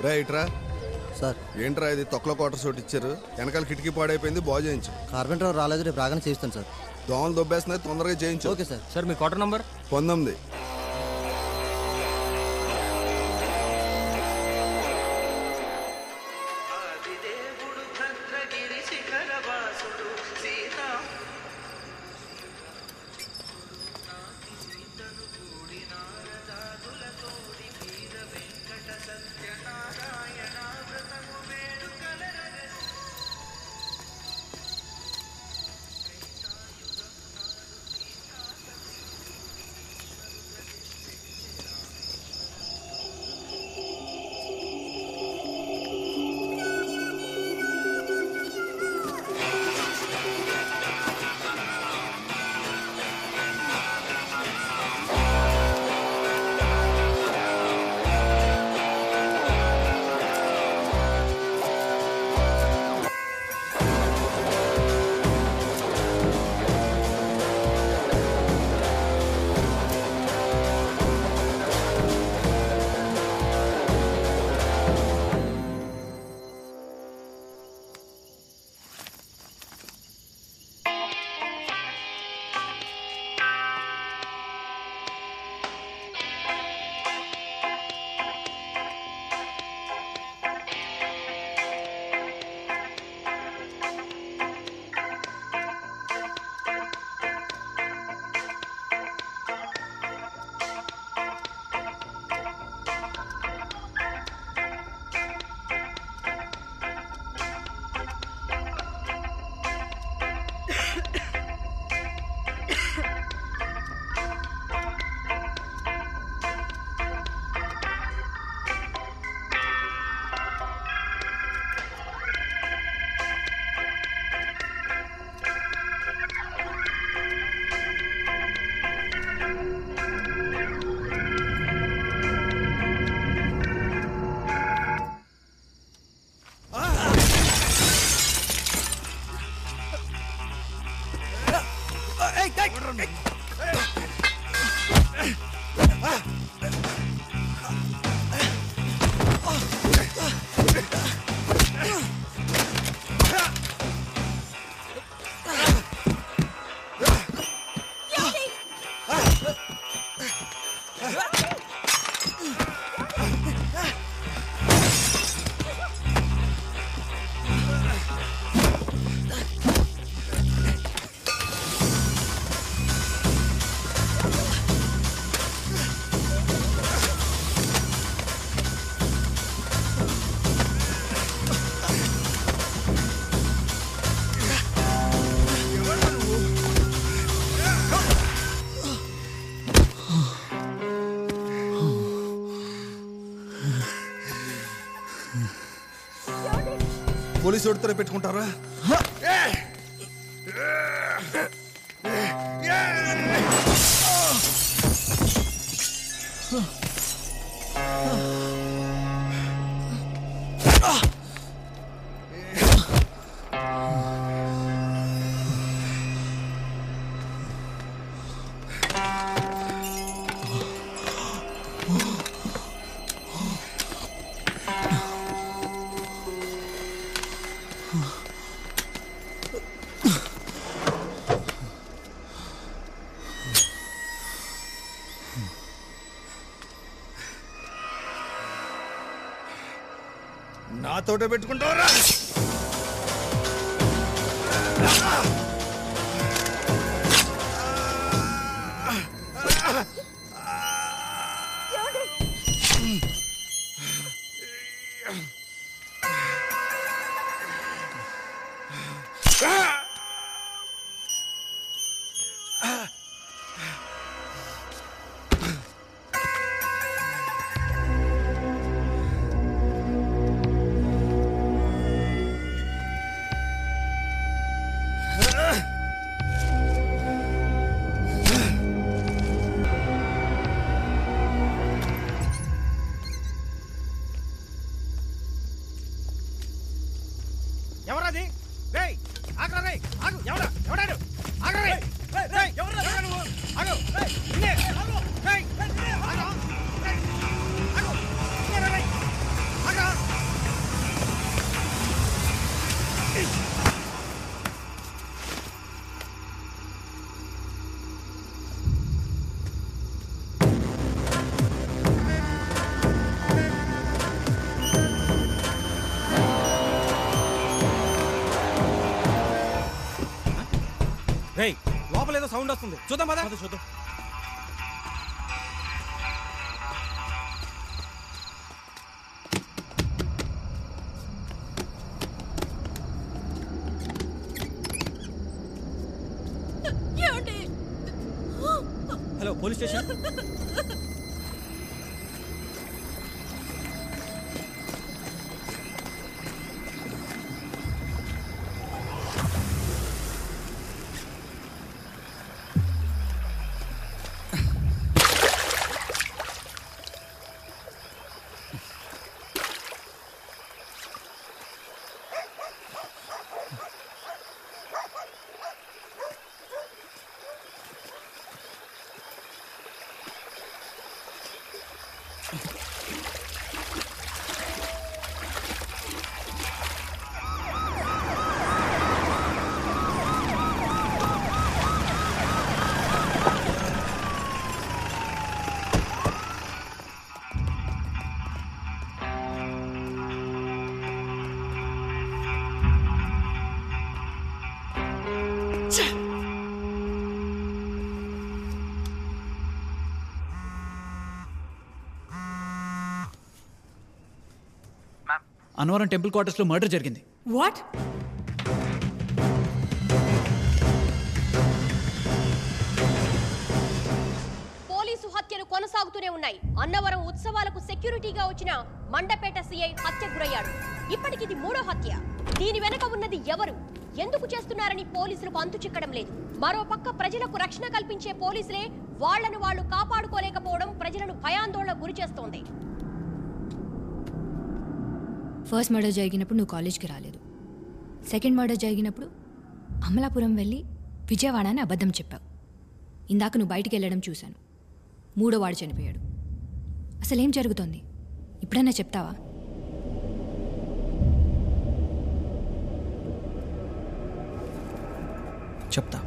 Speaker 20: రైట్రా
Speaker 12: సార్.
Speaker 20: ఏంట్రా ఇది తొక్కలో క్వార్టర్స్ ఒకటి ఇచ్చారు, వెనకాల కిటికీ పాడైపోయింది, బాగు చేయించు.
Speaker 12: కార్పెంటర్ రాలేదు, రేపు రాగానే చేయిస్తాను సార్.
Speaker 20: దోమలు దొబ్బేస్తున్నాయి, తొందరగా చేయించు.
Speaker 12: Okay sir.
Speaker 15: సార్ మీ క్వార్టర్ నంబర్?
Speaker 20: 19. పోలీసు వాడితో పెట్టుకుంటారా? నాతోటే పెట్టుకుంటావరా?
Speaker 8: ఎవరది? రేయ్ ఆగరా రేయ్ ఆగు. ఎవడాడు? ఆగరా రేయ్. రేయ్ ఎవరా నువ్వు? ఆగు. రేయ్ నిన్నే. ఆగు. రేయ్ ఆగు. ఆగు. నిన్నే రేయ్. ఆగు. రేయ్ లోపల ఏదో సౌండ్ వస్తుంది, చూద్దాం పద. చూద్దాం. Hello police station.
Speaker 11: Annavaram temple క్వార్టర్స్లో మర్డర్ జరిగింది.
Speaker 19: వాట్?
Speaker 18: పోలీసు హత్యలు కొనసాగుతూనే ఉన్నాయి. అన్నవరం ఉత్సవాలకు సెక్యూరిటీగా వచ్చిన మండపేట సిఐ హత్య గురయ్యాడు. ఇప్పటికి ఇది 3వ హత్య. దీని వెనక ఉన్నది ఎవరు, ఎందుకు చేస్తున్నారని పోలీసులకు అంతు చిక్కడం లేదు. మరోపక్క ప్రజలకు రక్షణ కల్పించే పోలీసులే వాళ్లను వాళ్ళు కాపాడుకోలేకపోవడం ప్రజలను భయాందోళన గురి చేస్తోంది.
Speaker 10: ఫస్ట్ మర్డర్ జరిగినప్పుడు నువ్వు కాలేజ్కి రాలేదు. సెకండ్ మర్డర్ జరిగినప్పుడు అమలాపురం వెళ్ళి విజయవాడ అని అబద్ధం చెప్పావు. ఇందాక నువ్వు బయటికి వెళ్ళడం చూశాను. 3వ వాడు చనిపోయాడు. అసలేం జరుగుతోంది ఇప్పుడన్నా చెప్తావా?
Speaker 3: చెప్తా.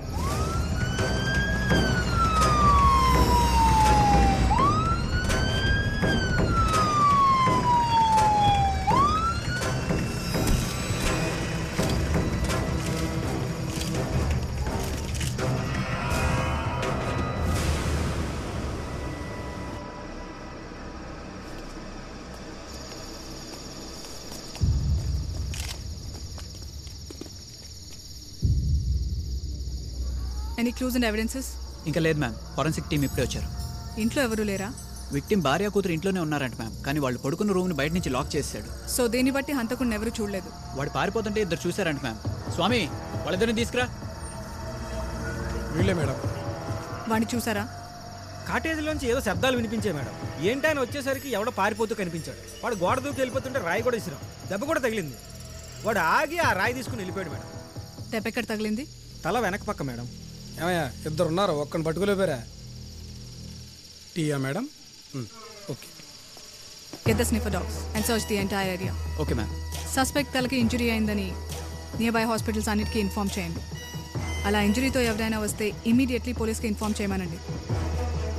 Speaker 19: Any clues and evidences?
Speaker 11: ఇంకా లేదు మ్యామ్. ఫారెన్సిక్ టీం ఇప్పుడే వచ్చారు.
Speaker 19: ఇంట్లో ఎవరు లేరా?
Speaker 11: విక్టిమ్ భార్య కూతురు ఇంట్లోనే ఉన్నారంట మ్యామ్, కానీ వాళ్ళు పడుకున్న రూమ్ని బయట నుంచి లాక్ చేశాడు.
Speaker 19: సో దీన్ని బట్టి హంతకుడిని ఎవరు చూడలేదు.
Speaker 11: వాడు పారిపోతుంటే ఇద్దరు చూశారంట మ్యామ్. స్వామి వాళ్ళిద్దరిని తీసుకురా.
Speaker 5: వీళ్ళే మేడం.
Speaker 19: వాడిని చూసారా?
Speaker 21: కాటేజీలోంచి ఏదో శబ్దాలు వినిపించాయి మేడం. ఏంటని వచ్చేసరికి ఎవడో పారిపోతూ కనిపించాడు. వాడు గోడ దూకి వెళ్ళిపోతుంటే రాయి కూడా ఇసిరాం, దెబ్బ కూడా తగిలింది. వాడు ఆగి ఆ రాయి తీసుకుని వెళ్ళిపోయాడు మేడం.
Speaker 19: దెబ్బ ఎక్కడ తగిలింది?
Speaker 21: తల వెనక పక్క మేడం.
Speaker 5: ఏమయ్యా ఇద్దరు ఉన్నారు, ఒక్కని పట్టుకోలేపారా? టీయా madam? Okay.
Speaker 19: Get the sniffer dogs and search the entire area.
Speaker 11: Okay ma'am.
Speaker 19: Suspect తలకి ఇంజురీ అయిందని నియర్ బై హాస్పిటల్స్ అన్నిటికీ ఇన్ఫార్మ్ చేయండి. అలా ఇంజురీతో ఎవరైనా వస్తే ఇమీడియట్లీ పోలీస్కి ఇన్ఫార్మ్ చేయమనండి.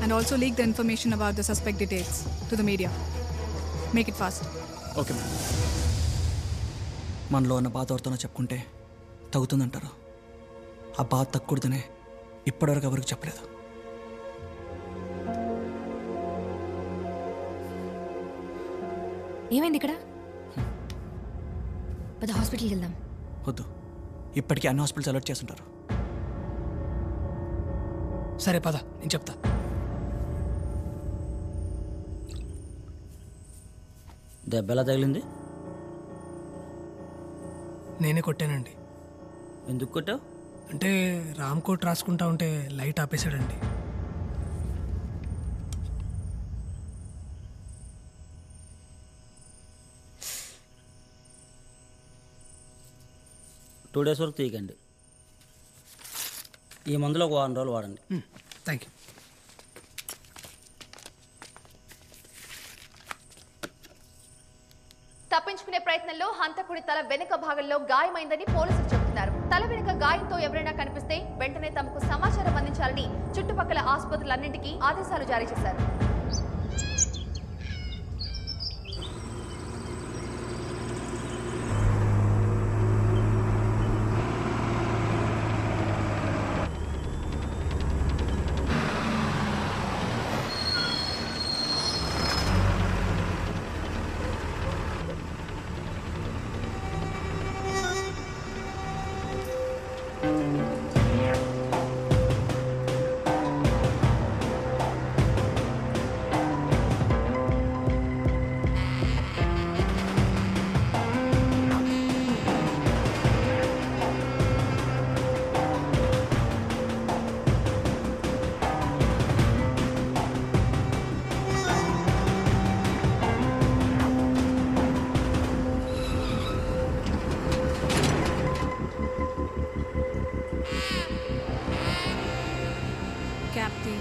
Speaker 19: And also leak the information about the suspect details to the media. Make it fast.
Speaker 11: Okay ma'am.
Speaker 3: మనలో ఉన్న బాధ ఎవరితోనో చెప్పుకుంటే తగ్గుతుందంటారు. ఆ బాధ తగ్గకూడదనే ఇప్పటివరకు ఎవరికి చెప్పలేదు.
Speaker 10: ఏమైంది ఇక్కడ? పెద్ద హాస్పిటల్కి వెళ్దాం.
Speaker 3: వద్దు, ఇప్పటికీ అన్ని హాస్పిటల్స్ అలర్ట్ చేస్తుంటారు.
Speaker 5: సరే పద, నేను చెప్తా.
Speaker 15: దెబ్బ ఎలా తగిలింది?
Speaker 5: నేనే కొట్టానండి.
Speaker 15: ఎందుకు కొట్టావు?
Speaker 5: అంటే రామ్ కోట్ రాసుకుంటా ఉంటే లైట్ ఆపేశాడండి.
Speaker 15: టూ డేస్ వరకు తీయకండి. ఈ మందులో ఒక 1 రోజులు వాడండి.
Speaker 5: Thank you.
Speaker 18: తప్పించుకునే ప్రయత్నంలో హంతకుడి తల వెనుక భాగంలో గాయమైందని పోలీసులు చెబుతున్నారు. తల వెనుక గాయంతో ఎవరైనా కనిపిస్తే వెంటనే తమకు సమాచారం అందించాలని చుట్టుపక్కల ఆసుపత్రులన్నింటికీ ఆదేశాలు జారీ చేశారు.
Speaker 19: Captain.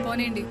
Speaker 19: పోనండి.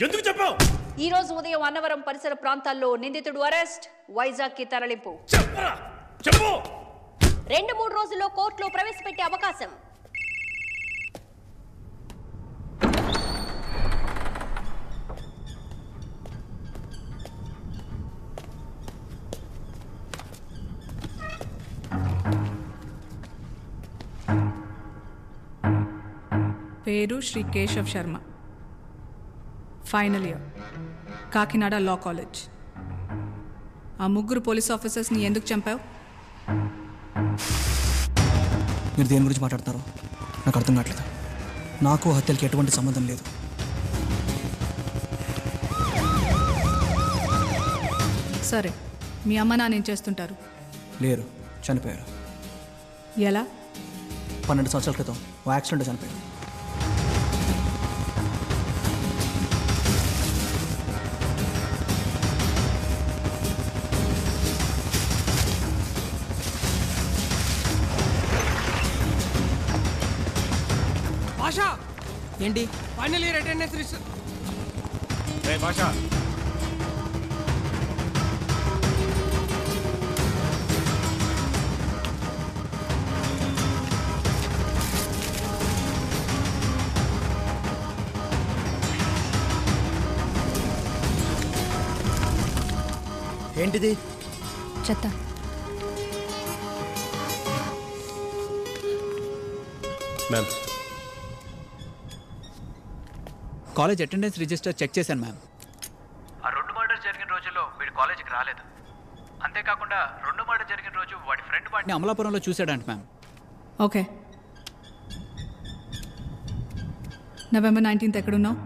Speaker 7: ఎందుకు చెప్పావు?
Speaker 9: ఈ రోజు ఉదయం అన్నవరం పరిసర ప్రాంతాల్లో నిందితుడు అరెస్ట్, వైజాగ్ కి తరలింపు.
Speaker 18: 2-3 రోజుల్లో కోర్టులో ప్రవేశపెట్టే అవకాశం.
Speaker 19: పేరు Shri Keshav Sharma, final year, Kakinada law college. ఆ ముగ్గురు పోలీస్ ఆఫీసర్స్ని ఎందుకు చంపావు?
Speaker 3: మీరు దేని గురించి మాట్లాడతారో నాకు అర్థం కావట్లేదు. నాకు హత్యలకి ఎటువంటి సంబంధం లేదు.
Speaker 19: సరే, మీ అమ్మ నాన్న ఏం చేస్తుంటారు?
Speaker 3: లేరు, చనిపోయారు.
Speaker 19: ఎలా?
Speaker 3: 12 సంవత్సరాల క్రితం ఓ యాక్సిడెంట్ చనిపోయారు.
Speaker 5: భాషా
Speaker 21: ఏంటి?
Speaker 5: Final year attendance register.
Speaker 21: భాష
Speaker 3: ఏంటిది?
Speaker 10: చెత్త.
Speaker 7: Ma'am,
Speaker 11: college attendance register check చేశాను మ్యామ్.
Speaker 17: ఆ 2 మర్డర్స్ జరిగిన రోజుల్లో వీడు కాలేజీకి రాలేదు. అంతేకాకుండా 2 మర్డర్ జరిగిన రోజు వాడి ఫ్రెండ్
Speaker 11: వాడిని అమలాపురంలో చూశాడంట మ్యామ్.
Speaker 19: ఓకే. నవంబర్ 19th ఎక్కడున్నావు?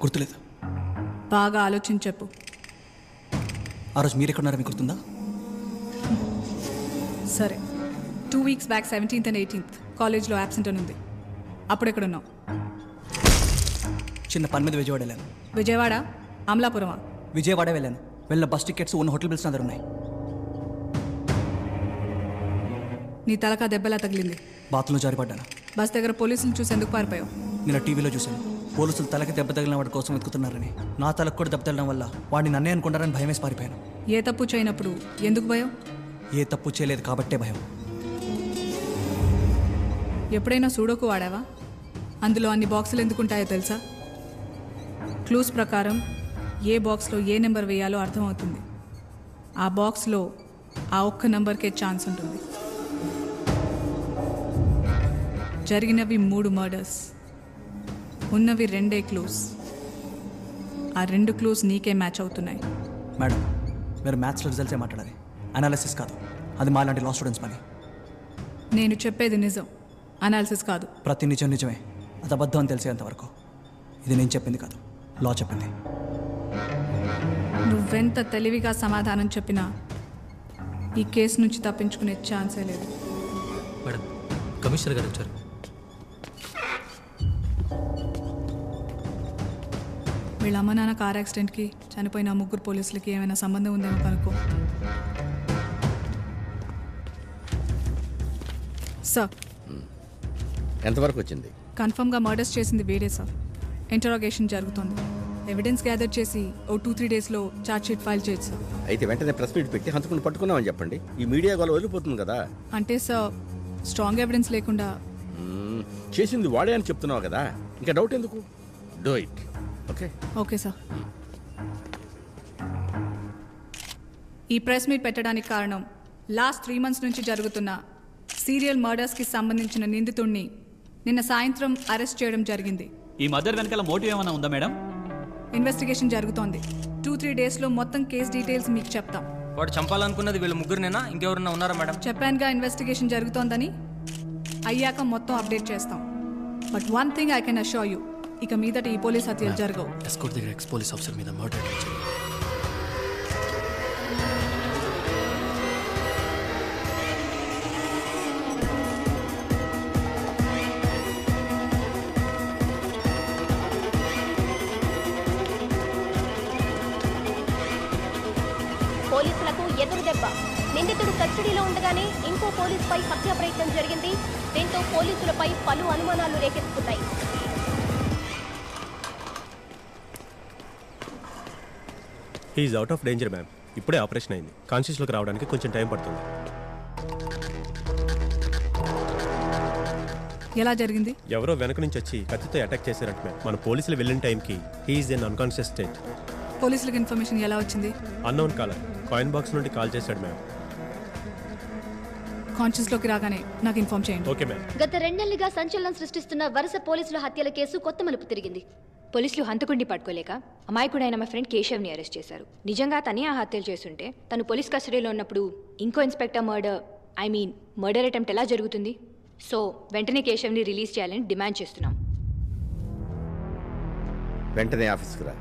Speaker 3: గుర్తులేదు.
Speaker 19: బాగా ఆలోచించి చెప్పు.
Speaker 3: ఆ రోజు మీరు ఎక్కడున్నారో మీకు గుర్తుందా?
Speaker 19: సరే, 2 weeks back 17th and 18th కాలేజ్లో యాబ్సెంట్ అని ఉంది. అప్పుడు ఎక్కడున్నావు?
Speaker 3: చిన్న పని మీద విజయవాడ వెళ్ళాను.
Speaker 19: విజయవాడ? అమలాపురమా?
Speaker 3: విజయవాడ వెళ్ళాను. వెళ్ళిన బస్ టికెట్స్ ఉన్న హోటల్ బిల్స్ అందరు ఉన్నాయి.
Speaker 19: నీ తలకా దెబ్బలా తగిలింది.
Speaker 3: బాత్రూంలో జారిపడ్డాను.
Speaker 19: బస్ దగ్గర పోలీసులు చూసి ఎందుకు పారిపోయావు?
Speaker 3: నేను టీవీలో చూశాను. పోలీసులు తలకి దెబ్బ తగిలిన వాడి కోసం వెతుకుతున్నారని. నా తలకు కూడా దెబ్బ తగలడం వల్ల వాడిని నన్నే అనుకుంటారని భయం వేసి పారిపోయాను.
Speaker 19: ఏ తప్పు చేయనప్పుడు ఎందుకు భయం?
Speaker 3: ఏ తప్పు చేయలేదు కాబట్టే భయం.
Speaker 19: ఎప్పుడైనా సూడోకు వాడావా? అందులో అన్ని బాక్సులు ఎందుకుంటాయో తెలుసా? క్లూస్ ప్రకారం ఏ బాక్స్లో ఏ నెంబర్ వేయాలో అర్థమవుతుంది. ఆ బాక్స్లో ఆ ఒక్క నెంబర్కే ఛాన్స్ ఉంటుంది. జరిగినవి 3 మర్డర్స్, ఉన్నవి 2 క్లూస్. ఆ 2 క్లూస్ నీకే మ్యాచ్ అవుతున్నాయి.
Speaker 3: మేడం, మీరు మ్యాథ్స్లో రిజల్ట్సే మాట్లాడాలి, అనాలిసిస్ కాదు. అది మా లాంటి లా స్టూడెంట్స్ పని.
Speaker 19: నేను చెప్పేది నిజం, అనాలిసిస్ కాదు.
Speaker 3: ప్రతి నిజం నిజమే, అది అబద్ధం అని తెలిసేంతవరకు. ఇది నేను చెప్పింది కాదు, లా చెప్పింది.
Speaker 19: నువ్వెంత తెలివిగా సమాధానం చెప్పినా ఈ కేసు నుంచి తప్పించుకునే ఛాన్సే లేదు.
Speaker 17: మేడం, కమిషనర్ గారు వచ్చారు.
Speaker 19: వీళ్ళ అమ్మ నాన్న కార్ యాక్సిడెంట్కి చనిపోయిన 3 పోలీసులకి ఏమైనా సంబంధం ఉందేమో కనుక్కో. సార్,
Speaker 13: ఎంతవరకు వచ్చింది?
Speaker 19: కన్ఫర్మ్గా మర్డర్స్ చేసింది వీడే సార్. ఇంటరాగేషన్ జరుగుతుంది. ఎవిడెన్స్ గ్యాదర్ చేసి ఓ 2-3 డేస్లో ఛార్జ్ షీట్ ఫైల్ చేయొచ్చు సార్.
Speaker 13: అయితే వెంటనే ప్రెస్ మీట్ పెట్టి హంతకుని పట్టుకున్నామని చెప్పండి. ఈ మీడియా గోల వదిలిపోతుంది కదా.
Speaker 19: అంటే సార్, స్ట్రాంగ్ ఎవిడెన్స్ లేకుండా
Speaker 13: చేసింది వాడే అని చెప్తున్నావు కదా, ఇంకా డౌట్ ఎందుకు? Do it. Okay
Speaker 19: okay sir. ఈ ప్రెస్ మీట్ పెట్టడానికి కారణం లాస్ట్ 3 months నుంచి జరుగుతున్న సీరియల్ మర్డర్స్కి సంబంధించిన నిందితుడిని నిన్న సాయంత్రం అరెస్ట్ చేయడం జరిగింది.
Speaker 17: ఈ మర్డర్ వెనకాల మోటివ్ ఏమైనా ఉందా మేడం?
Speaker 19: ఇన్వెస్టిగేషన్ జరుగుతోంది. 2-3 డేస్లో మొత్తం కేస్ డీటెయిల్స్ మీకు చెప్తాం.
Speaker 14: వాడు చంపాలనుకున్నది వీళ్ళు ముగ్గురునేనా ఇంకెవరన్నా ఉన్నారా మేడం?
Speaker 19: చెప్పానుగా ఇన్వెస్టిగేషన్ జరుగుతోందని. అయ్యాక మొత్తం అప్డేట్ చేస్తాం. But one thing I can assure you, ఇక మీదట ఈ పోలీస్ హత్యలు జరగవు.
Speaker 22: ఎస్కోట్ దగ్గర ఎక్స్ పోలీస్ ఆఫీసర్ మీద మర్డర్ జరిగింది.
Speaker 18: పోలీసులకు ఎదురు దెబ్బ. నిందితుడు కస్టడీలో ఉండగానే ఇంకో పోలీసుపై హత్య ప్రయత్నం జరిగింది. దీంతో పోలీసులపై పలు అనుమానాలు రేకెత్తుతున్నాయి.
Speaker 7: He is out of danger ma'am. ఇప్పుడే ఆపరేషన్ అయింది. కాన్షియస్లోకి రావడానికి కొంచెం టైం పడుతుంది.
Speaker 19: ఎలా జరిగింది?
Speaker 7: ఎవరో వెనక నుంచి వచ్చి కత్తితో అటాక్ చేశారంట మ్యామ్. మన పోలీసులు వెళ్ళిన టైంకి హీఈస్ ఇన్ అన్కాన్షియస్ స్టేట్.
Speaker 19: పోలీసులకు ఇన్ఫర్మేషన్ ఎలా వచ్చింది?
Speaker 7: అన్నోన్ కాలర్ కాయిన్ బాక్స్ నుండి కాల్ చేశాడు మ్యామ్.
Speaker 19: కాన్షియస్లోకి రాగానే నాకు ఇన్ఫార్మ్ చేయండి.
Speaker 7: Okay ma'am.
Speaker 6: గత 2 నెలలుగా సంచలనం సృష్టిస్తున్న వరుస పోలీసుల హత్యల కేసు కొత్త మలుపు తిరిగింది.
Speaker 10: పోలీసులు హంతకుడిని పట్టుకోలేక అమాయకుడైన మా ఫ్రెండ్ కేశవ్ని అరెస్ట్ చేశారు. నిజంగా తనే ఆ హత్యలు చేస్తుంటే తను పోలీస్ కస్టడీలో ఉన్నప్పుడు ఇంకో ఇన్స్పెక్టర్ మర్డర్ అటెంప్ట్ ఎలా జరుగుతుంది? సో వెంటనే కేశవ్ని రిలీజ్ చేయాలని డిమాండ్ చేస్తున్నాం.
Speaker 13: వెంటనే ఆఫీస్కి రా.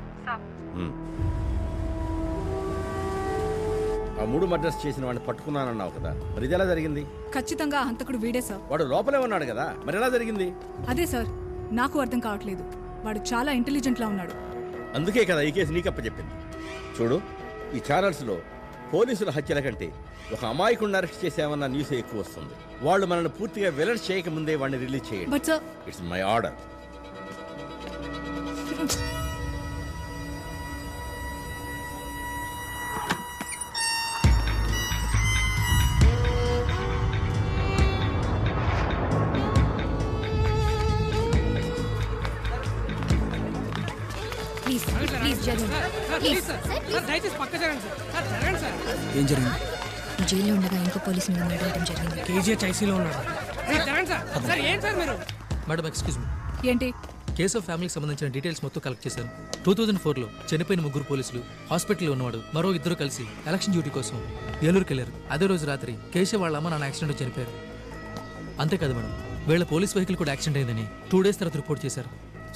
Speaker 13: ఆ 3 మర్డర్స్ చేసిన వాడిని పట్టుకున్నానన్నావు కదా, మరి ఇది ఎలా జరిగింది?
Speaker 19: ఖచ్చితంగా ఆ హంతకుడు వీడే సార్.
Speaker 13: వాడు లోపలే ఉన్నాడు కదా, మరి ఎలా జరిగింది?
Speaker 19: అదే సార్ నాకు అర్థం కావట్లేదు. వాడు చాలా ఇంటెలిజెంట్లా ఉన్నాడు.
Speaker 13: అందుకే కదా ఈ కేసు నీకప్ప చెప్పింది. చూడు, ఈ ఛానల్స్లో పోలీసుల హత్యల కంటే ఒక అమాయకుడిని అరెస్ట్ చేసామన్న న్యూస్ ఎక్కువ వస్తుంది. వాళ్ళు మనల్ని పూర్తిగా వెలర్స్ చేయకముందే వాడిని రిలీజ్ చేయండి. It's my order.
Speaker 3: ఏం జరిగింది?
Speaker 10: జైల్లో ఉండగా ఇంకో పోలీసు మీద మర్డర్ అటెంప్ట్ జరిగింది.
Speaker 5: కేజీహెచ్ ఐసీలో ఉన్నాడు.
Speaker 22: Madam excuse me.
Speaker 19: ఏంటి?
Speaker 22: కేసు ఆఫ్ ఫ్యామిలీకి సంబంధించిన డీటెయిల్స్ మొత్తం కలెక్ట్ చేశాను. 2004లో చనిపోయిన 3 పోలీసులు, హాస్పిటల్లో ఉన్నవాడు, మరో 2 కలిసి ఎలక్షన్ డ్యూటీ కోసం ఏలూరుకి వెళ్ళారు. అదే రోజు రాత్రి కేశవ్ వాళ్ళ అమ్మ నాన్న యాక్సిడెంట్ చనిపోయారు. అంతేకాదు మేడం, వీళ్ళ పోలీస్ వెహికల్ కూడా యాక్సిడెంట్ అయిందని 2 డేస్ తర్వాత రిపోర్ట్ చేశారు.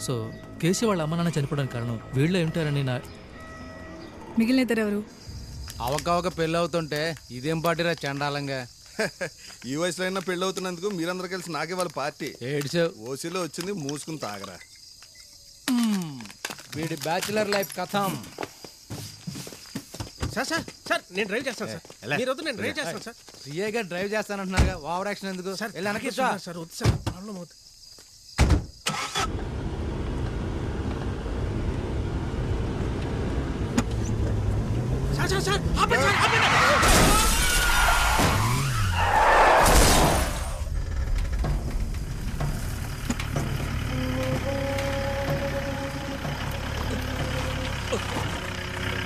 Speaker 22: సో కేశవ్ వాళ్ళ అమ్మ నాన్న చనిపోవడానికి కారణం వీళ్ళే ఉంటారని నా.
Speaker 19: మిగిలిన ఇద్దరు ఎవరు?
Speaker 23: అవకవక పెళ్ళి అవుతుంటే ఇదేం పార్టీరా చండాలంగా.
Speaker 20: ఈ వయసులో అయినా పెళ్ళి అవుతున్నందుకు మీరందరూ కలిసి నాకే వాళ్ళ పార్టీ. ఓసీలో వచ్చింది, మూసుకుని తాగరా.
Speaker 23: వీడి బ్యాచులర్ లైఫ్ కథం.
Speaker 21: సార్ నేను డ్రైవ్ చేస్తాను సార్. మీరు వద్దు, నేను డ్రైవ్ చేస్తాను సార్.
Speaker 23: సిఏగా డ్రైవ్ చేస్తానంటున్నారుగా, ఓవర్ యాక్షన్ ఎందుకు?
Speaker 21: సార్
Speaker 23: వెనక్కి
Speaker 21: సార్ వద్దు సార్, ప్రాబ్లం అవుతుంది. సార్ ఆపండి సార్, ఆపండి.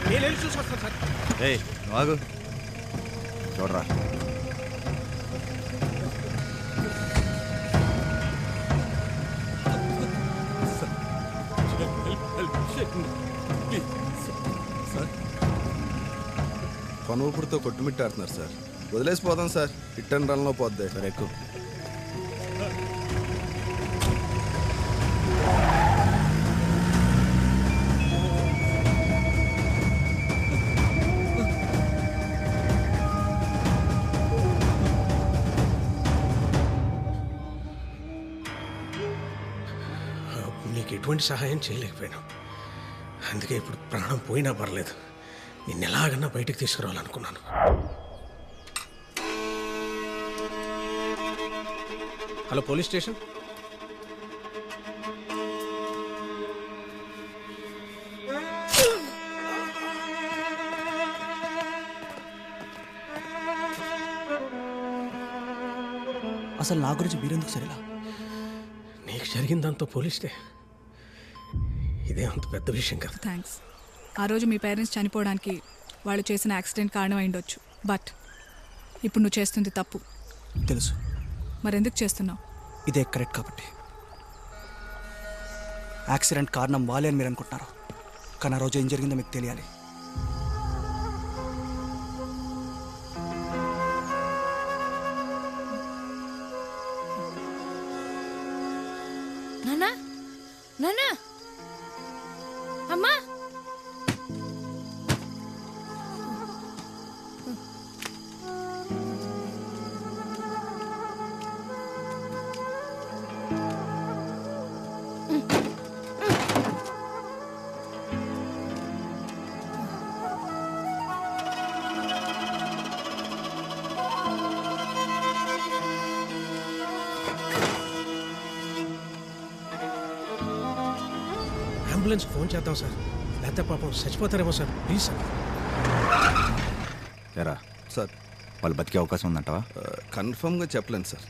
Speaker 21: నేను వెళ్ళి చూసుకొస్తాను సార్.
Speaker 24: ఏయ్ ఆగు, చూడరా.
Speaker 20: పనూపురితో కొట్టుమిట్టాడుతున్నారు సార్. వదిలేసిపోదాం సార్, హిట్ అండ్ రన్లో పోద్ది. సార్ ఎక్కువ
Speaker 21: నీకు ఎటువంటి సహాయం చేయలేకపోయాను. అందుకే ఇప్పుడు ప్రాణం పోయినా పర్లేదు, నిన్ను ఎలాగన్నా బయటకు తీసుకురావాలనుకున్నాను. Hello police station.
Speaker 3: అసలు నా గురించి మీరెందుకు సరేలా?
Speaker 21: నీకు జరిగిందంతా పోలీస్తే, ఇదే అంత పెద్ద విషయం కదా.
Speaker 19: థ్యాంక్స్. ఆ రోజు మీ పేరెంట్స్ చనిపోవడానికి వాళ్ళు చేసిన యాక్సిడెంట్ కారణం అయిండొచ్చు. బట్ ఇప్పుడు నువ్వు చేస్తుంది తప్పు
Speaker 3: తెలుసు.
Speaker 19: మరెందుకు చేస్తున్నావు?
Speaker 3: ఇదే కరెక్ట్ కాబట్టి. యాక్సిడెంట్ కారణం వాళ్ళే అని మీరు అనుకుంటున్నారు, కానీ ఆ రోజు ఏం జరిగిందో మీకు తెలియాలి.
Speaker 10: నానా అమ్మా
Speaker 5: అంబులెన్స్ ఫోన్ చేద్దాం సార్, లేకపోతే పాపం చచ్చిపోతారేమో సార్. Please sir.
Speaker 24: ఎరా సార్ వాళ్ళు బతికే అవకాశం ఉందంటావా?
Speaker 20: కన్ఫర్మ్గా చెప్పలేను సార్.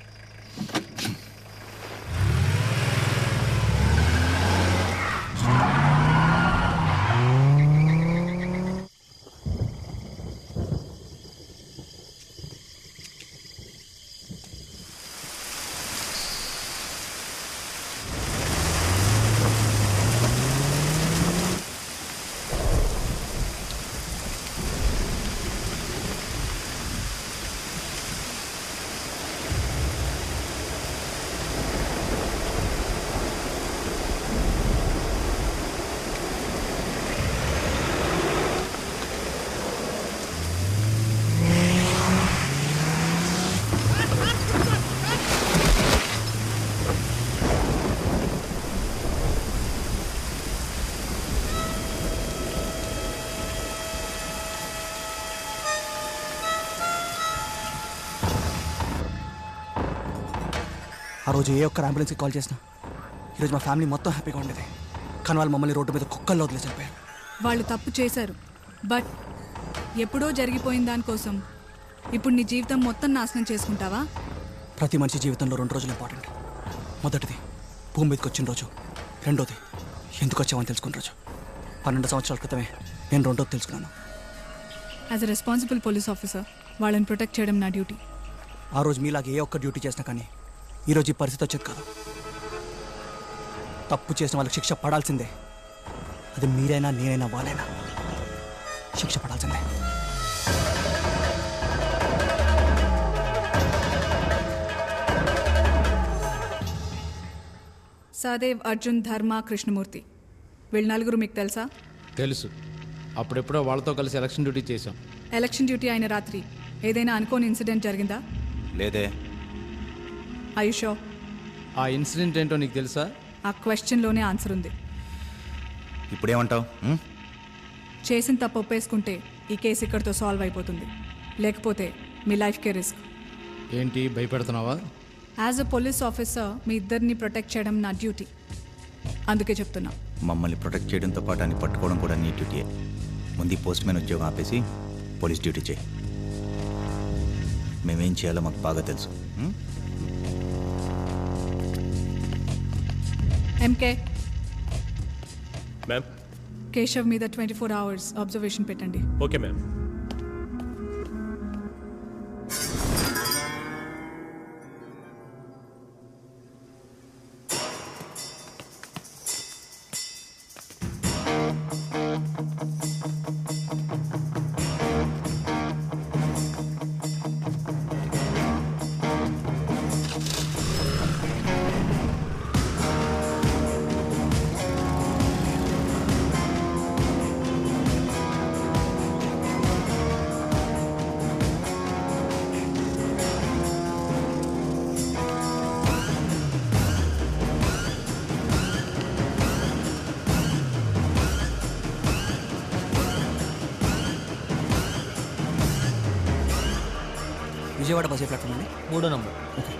Speaker 3: ఆ రోజు ఏ ఒక్కరు అంబులెన్స్కి కాల్ చేసినా ఈరోజు మా ఫ్యామిలీ మొత్తం హ్యాపీగా ఉండేది. కానీ వాళ్ళు మమ్మల్ని రోడ్డు మీద కుక్కల్లో వదిలేసి వెళ్ళిపోయారు.
Speaker 19: వాళ్ళు తప్పు చేశారు, బట్ ఎప్పుడో జరిగిపోయిన దానికోసం ఇప్పుడు నీ జీవితం మొత్తం నాశనం చేసుకుంటావా?
Speaker 3: ప్రతి మనిషి జీవితంలో 2 రోజులు ఇంపార్టెంట్. మొదటిది భూమి మీదకి వచ్చిన రోజు, రెండోది ఎందుకు వచ్చామని తెలుసుకున్న రోజు. 12 సంవత్సరాల క్రితమే నేను రెండోది తెలుసుకున్నాను.
Speaker 19: As a responsible police officer వాళ్ళని ప్రొటెక్ట్ చేయడం నా డ్యూటీ.
Speaker 3: ఆ రోజు మీలాగే ఏ ఒక్క డ్యూటీ చేసినా కానీ ఈరోజు ఈ పరిస్థితి వచ్చేది కాదు. తప్పు చేసిన వాళ్ళకి శిక్ష పడాల్సిందే. అది మీరైనా నేనైనా వాళ్ళైనా శిక్ష పడాల్సిందే.
Speaker 19: సహదేవ్, అర్జున్, ధర్మ, కృష్ణమూర్తి వీళ్ళు నలుగురు మీకు తెలుసా?
Speaker 22: తెలుసు. అప్పుడెప్పుడో వాళ్ళతో కలిసి ఎలక్షన్ డ్యూటీ చేశాం.
Speaker 19: ఎలక్షన్ డ్యూటీ అయిన రాత్రి ఏదైనా అనుకోని ఇన్సిడెంట్ జరిగిందా?
Speaker 24: లేదే.
Speaker 19: ఆయుషో
Speaker 22: ఆ ఇన్సిడెంట్ ఏంటో నీకు తెలుసా?
Speaker 19: ఆ క్వశ్చన్లోనే ఆన్సర్ ఉంది.
Speaker 24: ఇప్పుడేమంటావు?
Speaker 19: చేసిన తప్పు ఒప్పేసుకుంటే ఈ కేసు ఇక్కడితో సాల్వ్ అయిపోతుంది, లేకపోతే మీ లైఫ్కే రిస్క్.
Speaker 22: ఏంటి భయపెడుతున్నావా?
Speaker 19: యాజ్ అ పోలీస్ ఆఫీసర్ మీ ఇద్దరిని ప్రొటెక్ట్ చేయడం నా డ్యూటీ, అందుకే చెప్తున్నా.
Speaker 24: మమ్మల్ని ప్రొటెక్ట్ చేయడంతో పాటు అని పట్టుకోవడం కూడా నీ డ్యూటీయే. ముందు పోస్ట్ మ్యాన్ ఉద్యోగం ఆపేసి పోలీస్ డ్యూటీ చేయి. మేమేం చేయాలో మాకు బాగా తెలుసు.
Speaker 19: MK
Speaker 7: ma'am.
Speaker 19: కేశవ్ మీద 24 hours అబ్జర్వేషన్ పెట్టండి.
Speaker 7: Okay ma'am.
Speaker 3: విజయవాడ బస్ ఏ ప్లాట్ఫామ్ అండి?
Speaker 14: 3వ నంబర్.
Speaker 3: ఓకే.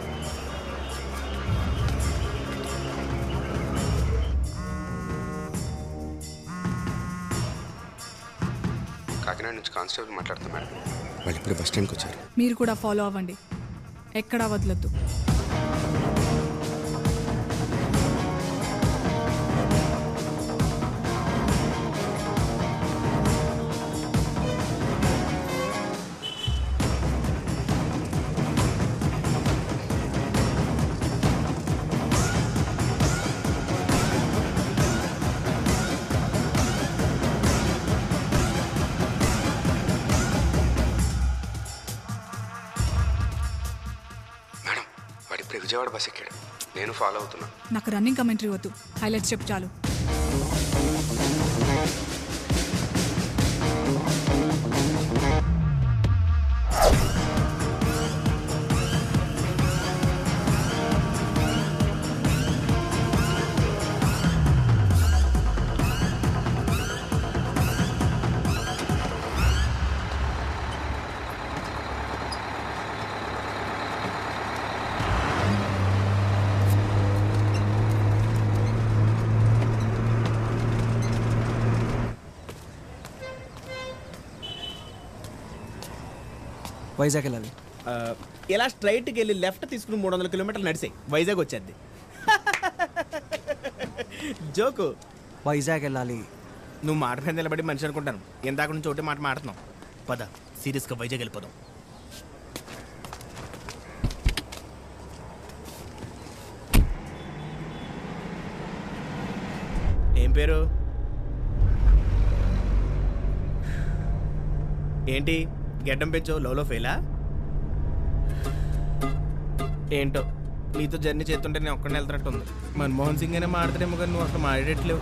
Speaker 1: కాకినాడ నుంచి కానిస్టేబుల్ మాట్లాడుతున్నా మేడం. వాళ్ళు ఇప్పుడు బస్ స్టాండ్కి వచ్చారు.
Speaker 19: మీరు కూడా ఫాలో అవ్వండి, ఎక్కడా వదలొద్దు.
Speaker 1: విజయవాడ బస్ ఎక్కాడు. నేను ఫాలో అవుతున్నా.
Speaker 19: నాకు రన్నింగ్ కమెంటరీ వద్దు, హైలైట్స్ చెప్పు చాలు.
Speaker 3: వైజాగ్ వెళ్ళాలి.
Speaker 21: ఇలా స్ట్రైట్కి వెళ్ళి లెఫ్ట్ తీసుకుని 300 కిలోమీటర్లు నడిచాయి వైజాగ్ వచ్చేది. జోకు.
Speaker 3: వైజాగ్ వెళ్ళాలి.
Speaker 21: నువ్వు మాట మీద నిలబడి మనిషి అనుకుంటాను. ఇందాక నుంచి ఒకటి మాట మాడుతున్నావు. పద సీరియస్గా వైజాగ్ వెళ్ళిపోదాం. ఏం పేరు? ఏంటి గెడ్డం పెంచో లవ్లో ఫెయిలా? ఏంటో నీతో జర్నీ చేస్తుంటే నేను ఒక్కడిని వెళ్తున్నట్టుంది. మన్మోహన్ సింగ్ అయినా మాట్లాడేమో కానీ నువ్వు అసలు మాట్లాడట్లేవు.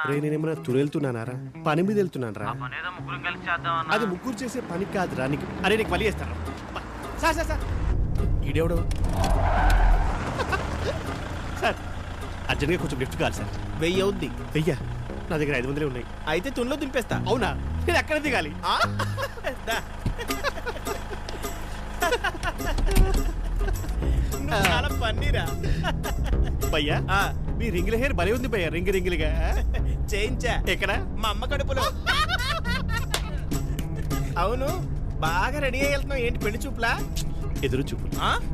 Speaker 7: రే నేనేమన్నా తురెళ్తున్నానారా? పని మీద వెళ్తున్నాను రా. అది ముగ్గురు చేసే పని కాదురా నీకు. అరే నీకు పని చేస్తాను. సార్ సార్ సార్ ఈడెవడు? సార్ అర్జెంట్గా కొంచెం లిఫ్ట్ కావాలి సార్.
Speaker 21: 1000 అవుద్ది.
Speaker 7: 1000? నా దగ్గర 500 ఉన్నాయి.
Speaker 21: అయితే తునిలో దింపేస్తా.
Speaker 7: అవునా? నేను ఎక్కడ దిగాలి?
Speaker 21: చాలా పన్నీరా
Speaker 7: భయ్యా. మీ రింగిల్ హెయిర్ భలే ఉంది భయ్యా. రింగిలిగా
Speaker 21: చేయించా.
Speaker 7: ఎక్కడ?
Speaker 21: మా అమ్మ కడుపులో. అవును బాగా రెడీ అయ్యి వెళ్తున్నావు. ఏంటి పెళ్లి చూపులా?
Speaker 7: ఎదురు చూపు.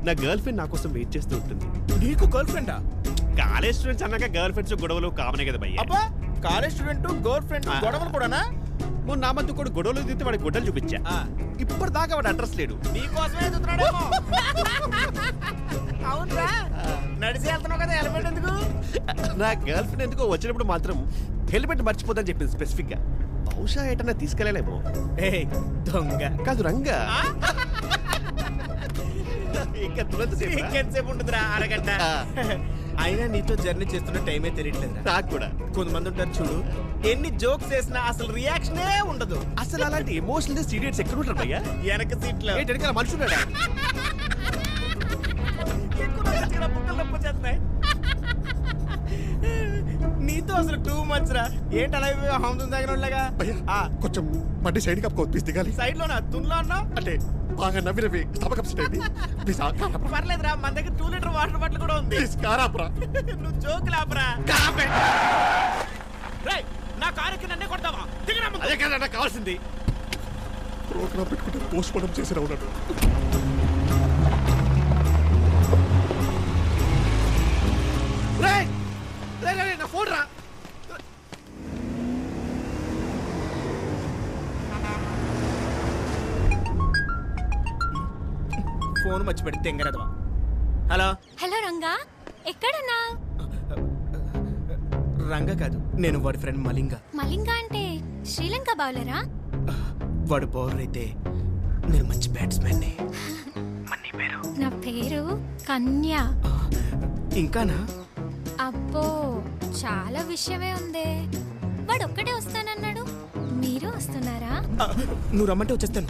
Speaker 7: నా గర్ల్ ఫ్రెండ్ నా కోసం వెయిట్ చేస్తూ ఉంటుంది.
Speaker 21: నీకు గర్ల్ ఫ్రెండా?
Speaker 7: కాలేజ్ స్టూడెంట్స్ అన్నాక గర్ల్ ఫ్రెండ్స్ గొడవలు కామనే కదా భయ్యా.
Speaker 21: అబ్బా కాలేజ్ స్టూడెంట్ గర్ల్ ఫ్రెండ్ గొడవలు కూడానా?
Speaker 7: మొన్న నా మధ్య కూడా గొడవలు దిగితే వాడి గుడ్డలు చూపించా. ఇప్పటిదాకా వాడు అడ్రస్ లేడు.
Speaker 21: నీకోసమే చూస్తున్నాడేమో. అవునరా నడిచి వెళ్తున్నావు కదా హెల్మెట్ ఎందుకు?
Speaker 7: నా గర్ల్ ఫ్రెండ్ ఎందుకో వచ్చినప్పుడు మాత్రం హెల్మెట్ మర్చిపోదని చెప్పింది స్పెసిఫిక్ గా. బహుశా ఎటన్నా తీసుకెళ్ళలేమో.
Speaker 21: దొంగ
Speaker 7: కాదు రంగా.
Speaker 21: ఇంకెంతసేపు ఉంటుందిరా? అరగంట. అయినా నీతో జర్నీ చేస్తున్న టైమే తెలియట్లేదు.
Speaker 7: నాకు కూడా.
Speaker 21: కొంతమంది ఉంటారు చూడు, ఎన్ని జోక్స్ చేసినా అసలు రియాక్షనే ఉండదు.
Speaker 7: అసలు అలాంటి ఎమోషనల్ సీరియట్స్ ఎక్కడ ఉంటారు భయ్యా?
Speaker 21: వెనక సీట్లో.
Speaker 7: వెనకాల మనుషున్నాడా?
Speaker 21: నీతో అసలు టూ మచ్ రా. ఏంటి అలా హంసం దగ్గర
Speaker 7: కొంచెం బండి సైడ్ కప్ తీసి దిగాలి.
Speaker 21: సైడ్ లోనా తున్లో అన్నా?
Speaker 7: అంటే బాగా నవ్వి స్టమక్ అప్సెట్ అయింది.
Speaker 21: పర్లేదురా మన దగ్గర 2 లీటర్ వాటర్ బాటిల్ కూడా ఉంది. నువ్వు జోక్ లాపరా. నా కారుకి నన్నే కొడతావా?
Speaker 7: అదే కదా నాకు కావాల్సింది. ప్రోగ్రామ్ పెట్టుకుంటే పోస్ట్ మార్టం చేసి ఉన్నాడు. నా ఫోన్ రా.
Speaker 21: ఫోన్ మర్చి పెడితే ఎంగరదవా. హలో
Speaker 2: హలో రంగా, ఎక్కడన్నా?
Speaker 21: రంగా కాదు, నేను వాడి ఫ్రెండ్ మలింగ.
Speaker 2: మలింగ అంటే శ్రీలంక బౌలరా?
Speaker 21: వాడు బౌలర్ అయితే నేను మంచి బ్యాట్స్మెన్.
Speaker 2: నా పేరు కన్య.
Speaker 21: ఇంకానా?
Speaker 2: అబ్బో చాలా విషయమే ఉందే. వాడు ఒక్కడే వస్తానన్నాడు, మీరు వస్తున్నారా?
Speaker 21: నువ్వు రమ్మంటే వచ్చేస్తాను.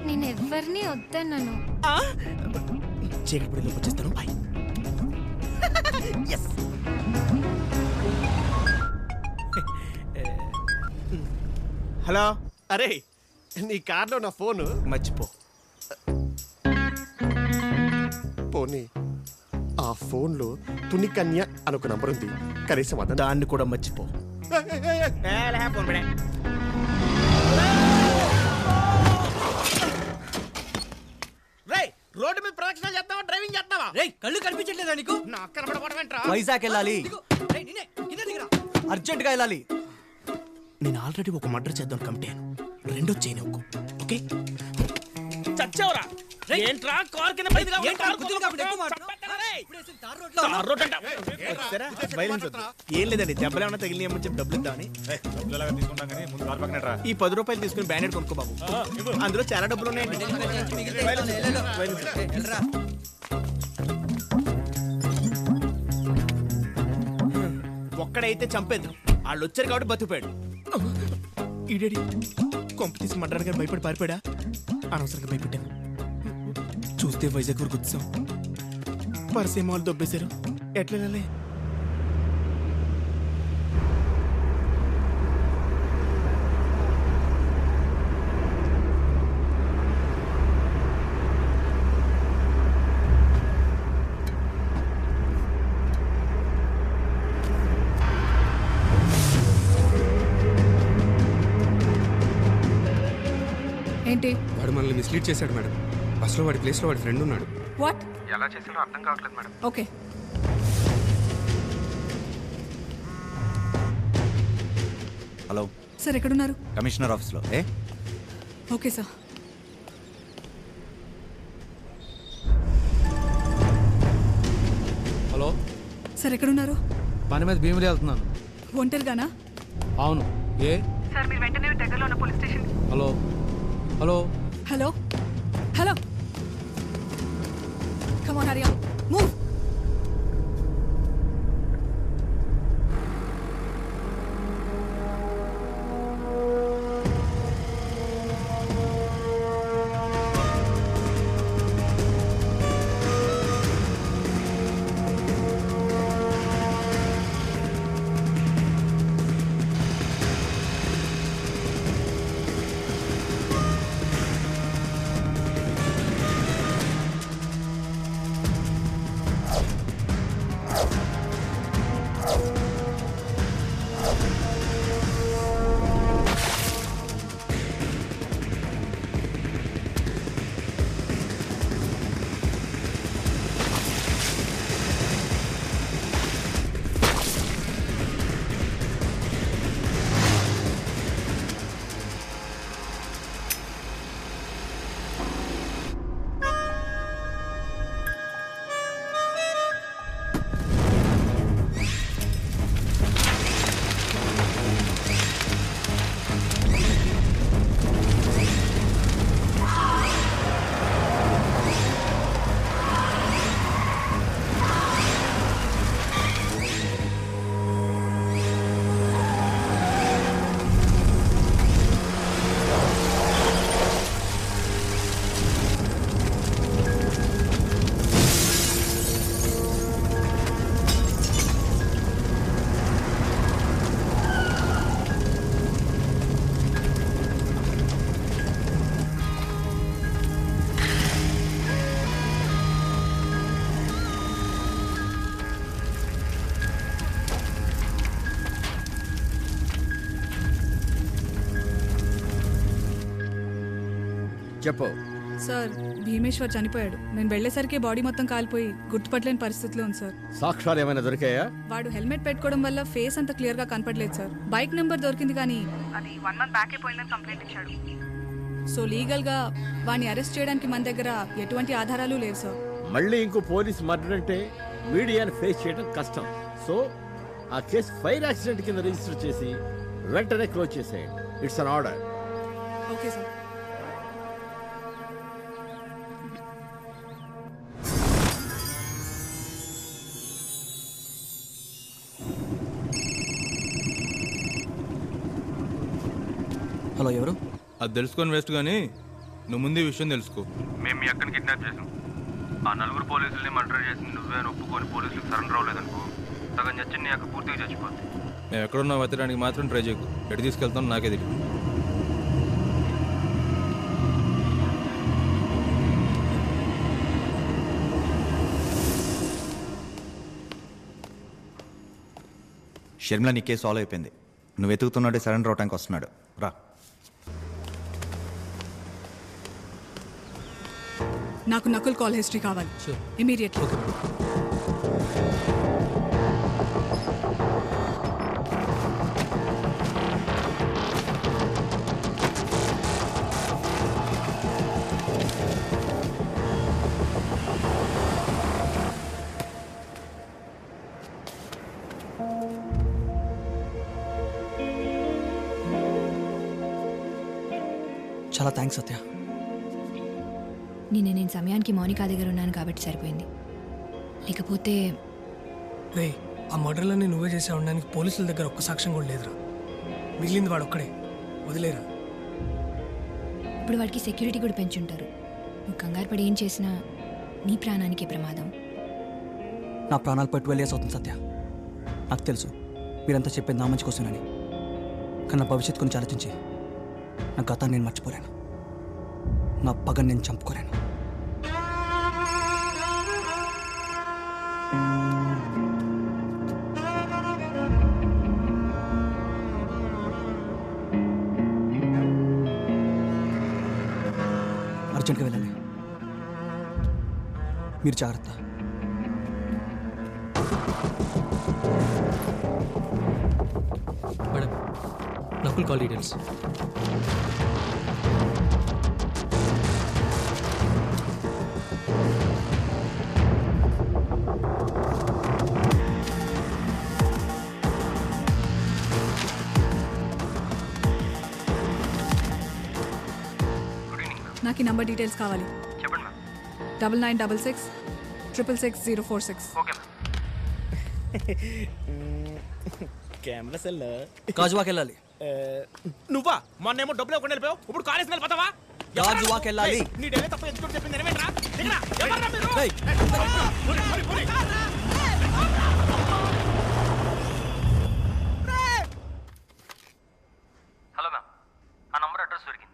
Speaker 2: నేను ఎవరిని వద్దన్నాను.
Speaker 21: చీకటి పడిలోకి వచ్చేస్తాను. బాయ్. హలో.
Speaker 7: అరే నీ కార్లో నా ఫోను
Speaker 21: మర్చిపో.
Speaker 7: పోనీ ఆ ఫోన్లో తుని కన్య అని ఒక నంబర్ ఉంది. కనీసం
Speaker 21: దాన్ని కూడా మర్చిపో. రోడ్డు మీద ప్రదక్షిణ చేస్తావా? డ్రైవింగ్ చేస్తావా?
Speaker 3: కళ్ళు కనిపించట్లేదా నీకు?
Speaker 21: నాకు కనపడపోవడం ఏంట్రా?
Speaker 3: వైజాగ్ వెళ్ళాలి. అర్జెంట్ గా వెళ్ళాలి.
Speaker 21: నేను ఆల్రెడీ ఒక మర్డర్ చేద్దాం కమిటాను. రెండో చేయను. ఓకే చచ్చావురా. ఏంట్రా కార్ కింద పైదిగా ఏం లేదండి, దెబ్బలు ఏమన్నా తగిలినాయమని చెప్పి డబ్బులు ఇద్దామని. ఈ 10 రూపాయలు తీసుకుని బ్యాండెడ్ కొనుక్కో బాబు. అందులో చాలా డబ్బులు ఉన్నాయండి.
Speaker 7: ఒక్కడైతే చంపేద్దాం. వాళ్ళు వచ్చారు కాబట్టి బతికిపోయాడు. ఈడేడి కొంప తీసి మడ్రాడు గారు భయపడి పారిపోయాడా? అనవసరంగా భయపెట్టాను. చూస్తే వైజాగ్ ఊరు గుర్తాం. పరిసేమో వాళ్ళు దొబ్బేశారు. ఎట్లా వెళ్ళాలి?
Speaker 19: ఏంటి?
Speaker 1: వాడు మనల్ని మిస్లీడ్ చేశాడు మేడం. బస్సులో వాడి ప్లేస్లో వాడి ఫ్రెండ్ ఉన్నాడు.
Speaker 19: వాట్?
Speaker 1: ఎలా చేసాడో అర్థం కావట్లేదు మేడం.
Speaker 19: ఓకే.
Speaker 24: హలో
Speaker 19: సార్ ఎక్కడున్నారు?
Speaker 24: కమిషనర్ ఆఫీస్లో.
Speaker 19: Okay sir.
Speaker 22: హలో
Speaker 19: సార్ ఎక్కడున్నారు?
Speaker 22: పని మీద భీమిలి వెళ్తున్నాను.
Speaker 19: ఒంటరిగానా?
Speaker 22: అవును. ఏ
Speaker 19: సార్ మీరు వెంటనే దగ్గరలో ఉన్న police station.
Speaker 22: Hello hello
Speaker 19: hello hello come on Hari up move.
Speaker 13: చెప్పు.
Speaker 19: సార్ భీమేశ్వర్ చనిపోయాడు. నేను వెళ్ళేసరికి బాడీ మొత్తం కాలిపోయి గుర్తుపట్టలేని పరిస్థితిలో ఉంది సార్.
Speaker 13: సాక్ష్యాలు ఏమైనా దొరికాయా?
Speaker 19: వాడు హెల్మెట్ పెట్టుకోవడం వల్ల ఫేస్ అంత క్లియర్ గా కనపడలేదు సార్. బైక్ నెంబర్ దొరికింది కానీ అది 1 month బ్యాక్ అయిపోయిందని కంప్లైంట్ ఇచ్చాడు. సో లీగల్ గా వాడిని అరెస్ట్ చేయడానికి మన దగ్గర ఎటువంటి ఆధారాలు లేవు సార్.
Speaker 13: మళ్ళీ ఇంకో పోలీస్ మర్డర్ అంటే మీడియాని ఫేస్ చేయడం కష్టం. సో ఆ కేసు ఫైర్ యాక్సిడెంట్ కింద రిజిస్టర్ చేసి వెంటనే క్లోజ్ చేసేయండి. It's an order.
Speaker 19: Okay sir.
Speaker 3: Hello ఎవరు?
Speaker 4: అది తెలుసుకొని వేస్ట్ కానీ నువ్వు ముందు ఈ విషయం తెలుసుకో. మేము మీ అక్కని కిడ్నాప్ చేసాం. ఆ 4 పోలీసుల్ని మర్డర్ చేసి నువ్వే అని ఒప్పుకొని పోలీసులకు సరెండర్ అవ్వలేదనుకో సగం చచ్చి నీ అక్క పూర్తిగా చచ్చిపోద్ది. మేము ఎక్కడున్నా వెతడానికి మాత్రం ట్రై చేయకు. ఎటు తీసుకెళ్తాం నాకే తెలియదు.
Speaker 24: షర్మిల నీ కేసు సాల్వ్ అయిపోయింది. నువ్వు వెతుకుతున్నాడే సరెండర్ అవటానికి వస్తున్నాడు. రా.
Speaker 19: నాకు నకుల్ కాల్ హిస్టరీ కావాలి ఇమీడియట్లీ.
Speaker 3: చాలా థ్యాంక్స్ సత్య.
Speaker 10: నేను సమయానికి మౌనిక దగ్గర ఉన్నాను కాబట్టి సరిపోయింది. లేకపోతే
Speaker 5: రే ఆ మర్డర్లన్నీ నువ్వే చేసే ఉండడానికి పోలీసుల దగ్గర ఒక్క సాక్ష్యం కూడా లేదురా. మిగిలింది వాడు ఒక్కడే. వదిలేరా.
Speaker 10: ఇప్పుడు వాడికి సెక్యూరిటీ కూడా పెంచుంటారు. నువ్వు కంగారు పడి ఏం చేసినా నీ ప్రాణానికి ప్రమాదం.
Speaker 3: నా ప్రాణాలు పట్టు వెళ్ళేసి అవుతుంది సత్య. నాకు తెలుసు మీరంతా చెప్పేది నా మంచి కోసమని. కానీ నా భవిష్యత్తు గురించి ఆలోచించి నా గతాన్ని నేను మర్చిపోలేను. నా పగని నేను చంపుకోలేను. అర్జెంట్గా వెళ్ళాలి. మీరు జాగ్రత్త.
Speaker 22: Madam, Nakul call details.
Speaker 19: నాకు ఈ నంబర్ డీటెయిల్స్ కావాలి.
Speaker 14: చెప్పండి మ్యామ్.
Speaker 19: 9966 666 046.
Speaker 14: ఓకే
Speaker 7: కెమెరా సెల్
Speaker 3: గాజువాకి వెళ్ళాలి.
Speaker 7: నువ్వా మొన్నేమో డబ్బులు ఇవ్వకుండా వెళ్ళిపోయావు, ఇప్పుడు కాలేజ్కి వెళ్ళిపోతావా?
Speaker 3: గాజువాకి వెళ్ళాలి.
Speaker 7: నీ డైలీ తప్ప ఎందుకు చెప్పింది నిజమేంట్రా? దిగరా. ఎవర్రా మీరు?
Speaker 14: హలో మ్యామ్, ఆ నంబర్ అడ్రస్ దొరికింది.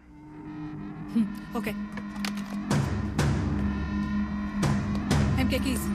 Speaker 19: ఓకే. ఎంకే కీస్.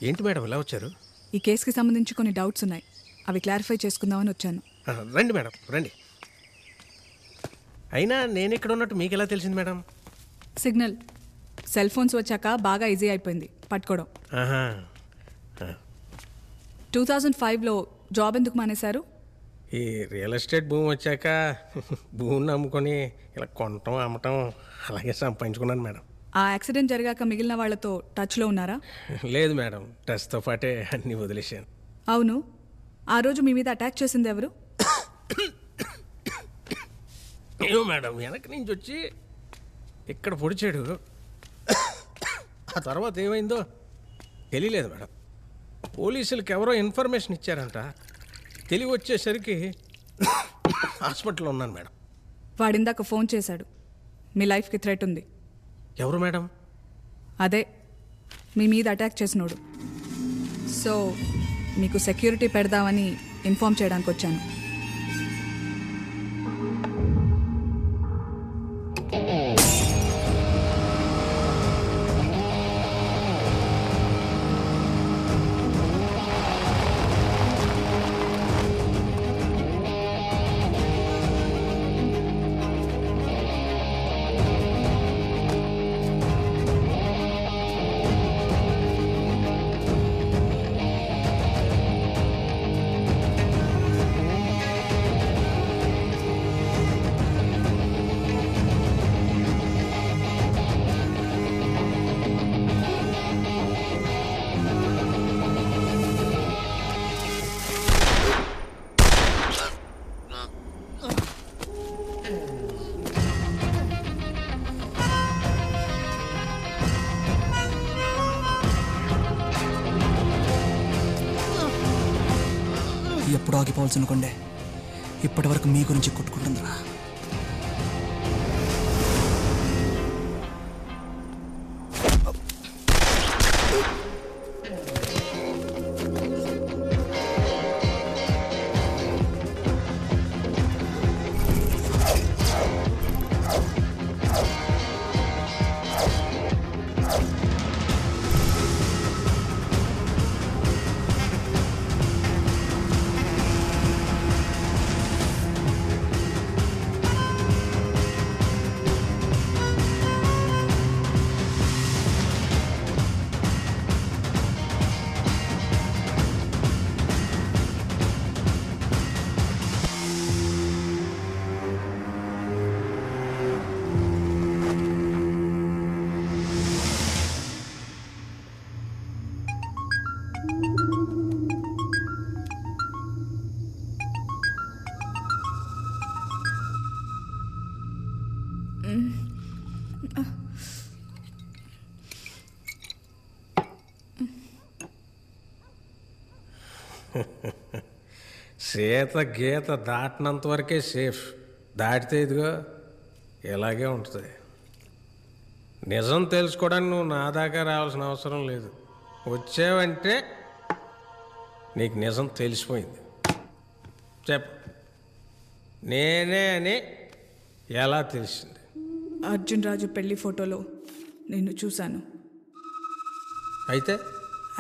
Speaker 8: ఏంటి మేడం ఇలా వచ్చారు?
Speaker 19: ఈ కేసుకి సంబంధించి కొన్ని డౌట్స్ ఉన్నాయి, అవి క్లారిఫై చేసుకుందామని వచ్చాను.
Speaker 8: రండి మేడం రండి. అయినా నేను ఇక్కడ ఉన్నట్టు మీకు ఎలా తెలిసింది మేడం?
Speaker 19: సిగ్నల్. సెల్ ఫోన్స్ వచ్చాక బాగా ఈజీ అయిపోయింది పట్టుకోవడం. 2005లో జాబ్ ఎందుకు మానేశారు?
Speaker 8: ఈ రియల్ ఎస్టేట్ భూమి వచ్చాక భూమిని అమ్ముకొని ఇలా కొనటం అమ్మటం అలాగే సంపాదించుకున్నాను మేడం.
Speaker 19: ఆ యాక్సిడెంట్ జరిగాక మిగిలిన వాళ్ళతో టచ్లో ఉన్నారా?
Speaker 8: లేదు మేడం, టచ్తో పాటే అన్నీ వదిలేశాను.
Speaker 19: అవును, ఆ రోజు మీ మీద అటాక్ చేసింది ఎవరు?
Speaker 8: ఏమో మేడం, వెనక నుంచి వచ్చి ఇక్కడ పొడిచాడు. ఆ తర్వాత ఏమైందో తెలియలేదు మేడం. పోలీసులకు ఎవరో ఇన్ఫర్మేషన్ ఇచ్చారంట. తెలివి వచ్చేసరికి హాస్పిటల్లో ఉన్నాను మేడం.
Speaker 19: వాడిందాక ఫోన్ చేశాడు, మీ లైఫ్కి థ్రెట్ ఉంది.
Speaker 8: ఎవరు మేడం?
Speaker 19: అదే మీ మీద అటాక్ చేసినోడు. సో మీకు సెక్యూరిటీ పెడదామని ఇన్ఫార్మ్ చేయడానికి వచ్చాను.
Speaker 3: ఎప్పుడు ఆగిపోవాల్సిన కొండే ఇప్పటి వరకు మీ గురించి కొట్టుకుంటుందిరా.
Speaker 8: సీత గీత దాటినంత వరకే సేఫ్. దాటితే ఇదిగో ఇలాగే ఉంటుంది. నిజం తెలుసుకోవడానికి నువ్వు నా దాకా రావాల్సిన అవసరం లేదు. వచ్చావంటే నీకు నిజం తెలిసిపోయింది. చెప్పు, నేనే అని ఎలా తెలిసింది?
Speaker 19: అర్జున్ రాజు పెళ్లి ఫోటోలో నిన్ను చూశాను.
Speaker 8: అయితే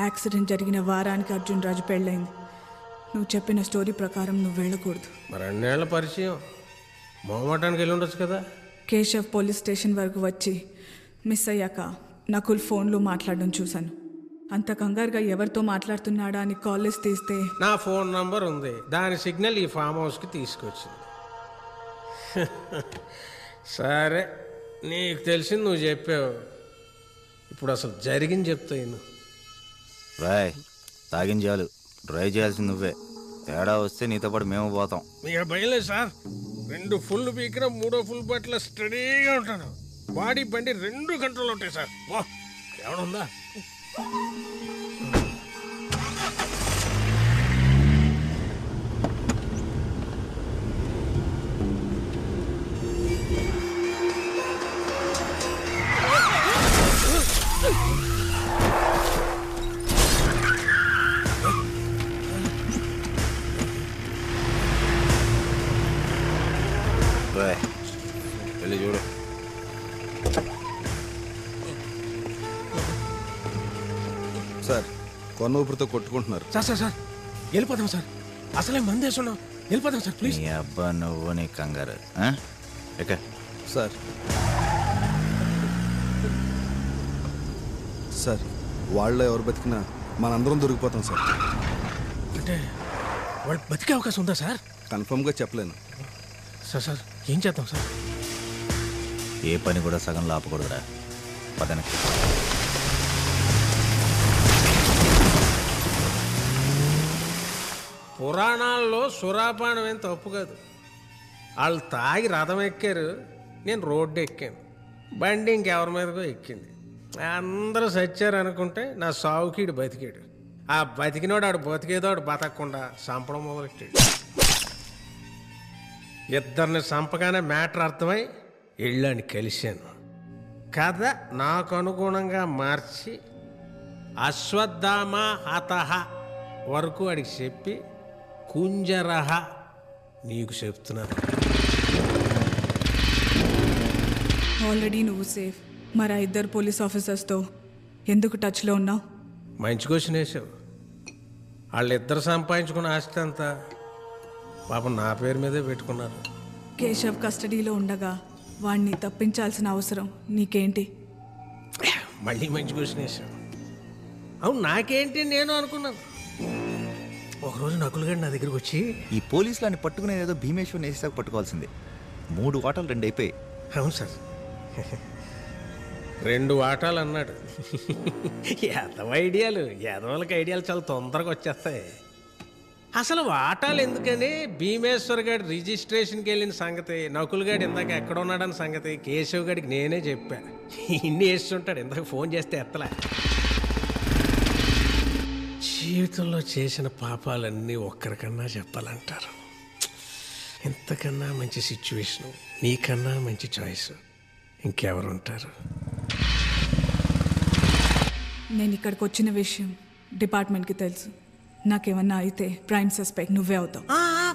Speaker 19: యాక్సిడెంట్ జరిగిన వారానికి అర్జున్ రాజు పెళ్ళైంది. నువ్వు చెప్పిన స్టోరీ ప్రకారం నువ్వు వెళ్ళకూడదు.
Speaker 8: మరి 2 ఏళ్ల పరిచయం, మొహమాటానికి వెళ్ళి ఉండొచ్చు కదా.
Speaker 19: కేశవ్ పోలీస్ స్టేషన్ వరకు వచ్చి మిస్ అయ్యాక నకుల్ ఫోన్లో మాట్లాడడం చూశాను. అంత కంగారుగా ఎవరితో మాట్లాడుతున్నాడా అని కాలేజ్ తీస్తే
Speaker 8: నా ఫోన్ నంబర్ ఉంది. దాని సిగ్నల్ ఈ ఫామ్ హౌస్కి తీసుకొచ్చింది. సరే, నీకు తెలిసింది నువ్వు చెప్పావు. ఇప్పుడు అసలు జరిగింది చెప్తాను.
Speaker 24: రాయ్ తాగిన చాలు, డ్రైవ్ చేయాల్సింది నువ్వే. తేడా వస్తే నీతో పాటు మేము పోతాం.
Speaker 8: మీకు భయం లేదు సార్. 2 ఫుల్ పీకిన 3వ ఫుల్ బట్టల స్టడీగా ఉంటాను. బాడీ బండి 2 కంట్రోల్ ఉంటాయి సార్. వా, ఎవడుందా?
Speaker 24: వెళ్ళి చూడు.
Speaker 20: సార్, కొన్నూపిరితో కొట్టుకుంటున్నారు.
Speaker 8: సార్ సార్ సార్ వెళ్ళిపోదాం సార్. అసలే మంది వేసున్నాం. వెళ్ళిపోదాం సార్ ప్లీజ్.
Speaker 24: నీ అబ్బా నువ్వు నీ కంగారు.
Speaker 20: సార్ సార్ వాళ్ళలో ఎవరు బతికినా మనందరం దొరికిపోతాం సార్.
Speaker 8: అంటే వాళ్ళు బతికే అవకాశం ఉందా సార్?
Speaker 20: కన్ఫర్మ్గా చెప్పలేను
Speaker 8: సార్. సార్ ఏం చేద్దాం సార్?
Speaker 24: ఏ పని కూడా సగం ఆపకూడదురా. పదనకి
Speaker 8: పురాణాల్లో సురాపానం ఏం తప్పు కాదు. వాళ్ళు తాగి రథం ఎక్కారు, నేను రోడ్డు ఎక్కాను, బండి ఇంకెవరి మీదకో ఎక్కింది. అందరూ సచ్చారు అనుకుంటే నా సావుకీడు బతికాడు. ఆ బతికినోడు ఆడు బతికేదో ఆడు బతకకుండా చంపడం మొదలెట్టాడు. ఇద్దరిని చంపగానే మ్యాటర్ అర్థమై ఇళ్ళని కలిశాను. కథ నాకు అనుగుణంగా మార్చి అశ్వత్థామ హతహ వరకు వాడికి చెప్పి కుంజరహ నీకు చెప్తున్నాను.
Speaker 19: ఆల్రెడీ నువ్వు సేఫ్. మరి ఆ 2 పోలీస్ ఆఫీసర్స్తో ఎందుకు టచ్లో ఉన్నావు?
Speaker 8: మంచి క్వశ్చన్ వేసావు. వాళ్ళిద్దరు సంపాదించుకున్న ఆస్తి అంతా పాపం నా పేరు మీదే పెట్టుకున్నారు.
Speaker 19: కేశవ్ కస్టడీలో ఉండగా వాడిని తప్పించాల్సిన అవసరం నీకేంటి?
Speaker 8: మళ్ళీ మంచి క్వశ్చన్ వేసావు. అవును, నాకేంటి నేను అనుకున్నాను. ఒకరోజు నకుల్ గారు నా దగ్గరికి వచ్చి,
Speaker 24: ఈ పోలీసులని పట్టుకునేది ఏదో భీమేశ్వర్ వేసాక పట్టుకోవాల్సిందే. 3 వాటాలు 2 అయిపోయి.
Speaker 8: అవును సార్, 2 వాటాలు అన్నాడు. యాదవ ఐడియాలు, యాదవులకి ఐడియాలు చాలా తొందరగా వచ్చేస్తాయి. అసలు వాటాలు ఎందుకని భీమేశ్వర్ గారి రిజిస్ట్రేషన్కి వెళ్ళిన సంగతి, నకుల్ గారు ఇందాక ఎక్కడ ఉన్నాడని సంగతి కేశవ్ గారికి నేనే చెప్పాను. ఇన్ని వేస్తుంటాడు, ఇందాక ఫోన్ చేస్తే ఎత్తలే. జీవితంలో చేసిన పాపాలన్నీ ఒక్కరికన్నా చెప్పాలంటారు. ఇంతకన్నా మంచి సిచ్యువేషను, నీకన్నా మంచి చాయిస్ ఇంకెవరు ఉంటారు?
Speaker 19: నేను ఇక్కడికి వచ్చిన విషయం డిపార్ట్మెంట్కి తెలుసు. నాకేమన్నా అయితే ప్రైమ్ సస్పెక్ట్ నువ్వే అవుతావు.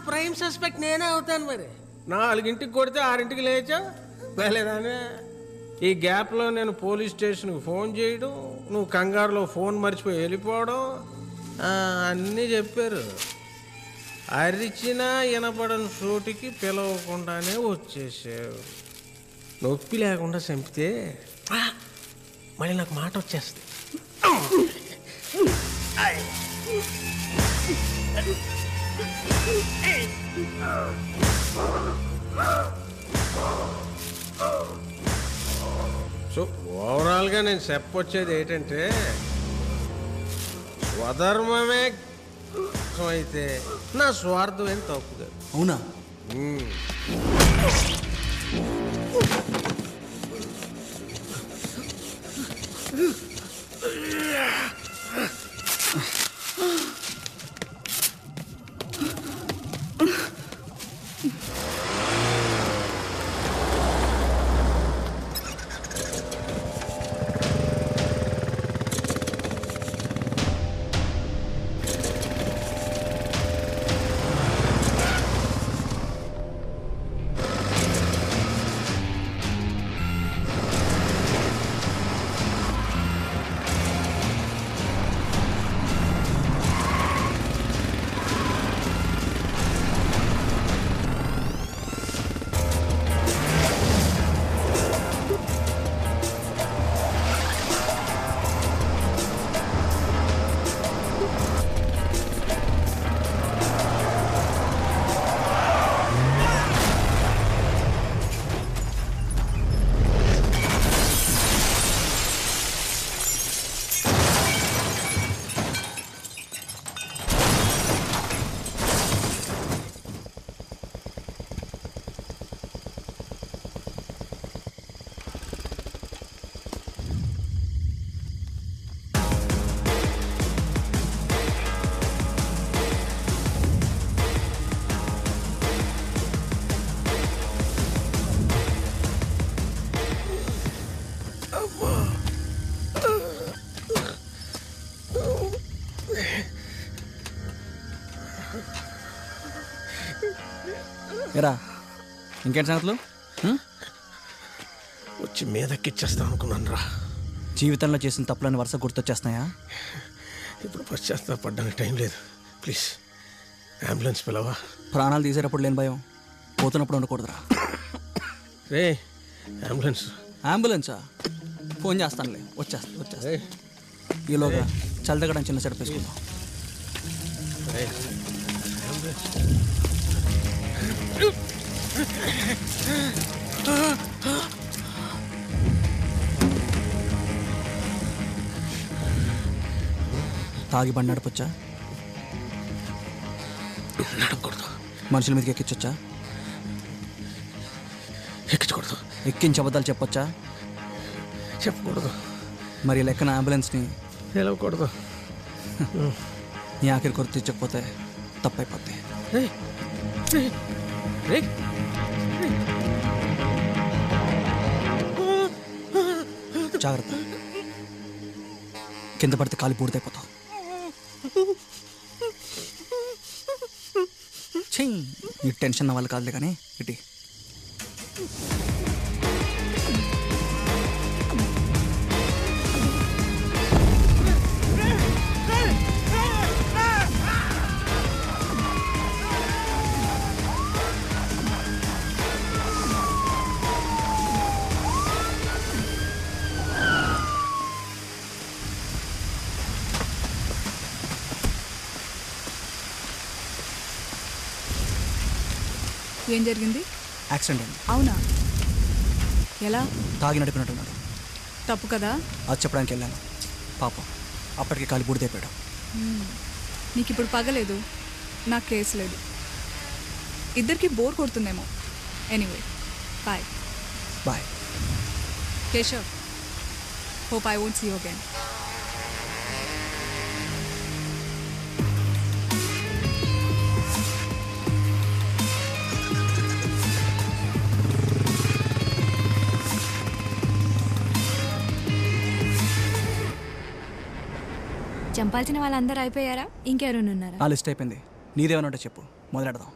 Speaker 8: ప్రైమ్ సస్పెక్ట్ నేనే అవుతాను. మరి 4ంటికి కొడితే 6ంటికి లేచావు వెళ్ళేదాన్ని. ఈ గ్యాప్లో నేను పోలీస్ స్టేషన్కి ఫోన్ చేయడం, నువ్వు కంగారులో ఫోన్ మర్చిపోయి వెళ్ళిపోవడం అన్నీ చెప్పారు. అరిచినా వినపడని చోటికి పిలవకుండానే వచ్చేసావు. నొప్పి లేకుండా చంపితే మళ్ళీ నాకు మాట వచ్చేస్తుంది. సో ఓవరాల్గా నేను చెప్పొచ్చేది ఏంటంటే, స్వధర్మమే అయితే నా స్వార్థం ఏం తప్పు కాదు.
Speaker 3: అవునా? ఎరా ఇంకేంటి సంగతులు?
Speaker 8: వచ్చి మీదెక్కిచ్చేస్తాం అనుకున్నాను రా.
Speaker 3: జీవితంలో చేసిన తప్పులని వరుస గుర్తొచ్చేస్తున్నాయా?
Speaker 8: ఇప్పుడు పశ్చాత్తాపడ్డానికి టైం లేదు. ప్లీజ్ అంబులెన్స్ పిలవా.
Speaker 3: ప్రాణాలు తీసేటప్పుడు లేని భయం పోతున్నప్పుడు ఉండకూడదురా.
Speaker 8: రే అంబులెన్స్.
Speaker 3: అంబులెన్సా? ఫోన్ చేస్తానులే. వచ్చేస్తా. ఈలోగా చల్లదగడం చిన్న సెట్ వేసుకుందాం. తాగి బండి నడపొచ్చా?
Speaker 8: నడపకూడదు.
Speaker 3: మనుషుల మీదకి ఎక్కించొచ్చా?
Speaker 8: ఎక్కించకూడదు.
Speaker 3: ఎక్కించి అబద్ధాలు చెప్పొచ్చా?
Speaker 8: చెప్పకూడదు.
Speaker 3: మరి లెక్కన అంబులెన్స్ని
Speaker 8: పిలవకూడదు.
Speaker 3: నీ ఆఖరి కొరకు తెచ్చకపోతే తప్పైపోద్ది. జాగ్రత్త, కింద పడితే కాలి పూర్తయిపోతావు. ఈ టెన్షన్ నా వాళ్ళు కాదులే కానీ ఇటీ.
Speaker 19: ఏం జరిగింది?
Speaker 3: యాక్సిడెంట్ అయింది.
Speaker 19: అవునా? ఎలా?
Speaker 3: తాగి నడిపినట్టున్నాడు.
Speaker 19: తప్పు కదా?
Speaker 3: అది చెప్పడానికి వెళ్ళాను. పాపం అప్పటికి కాలి పూడితైపోయాడు.
Speaker 19: నీకు ఇప్పుడు పగలేదు, నాకు కేసు లేదు. ఇద్దరికి బోర్ కొడుతుందేమో. Anyway bye.
Speaker 3: Bye
Speaker 19: Keshav. Hope I won't see you again.
Speaker 10: చంపాల్సిన వాళ్ళందరూ అయిపోయారా? ఇంకెవరైనా ఉన్నారా?
Speaker 3: ఆ లిస్ట్ అయిపోయింది. నీదేమైనా ఉంటే చెప్పు, మొదలెడదాం.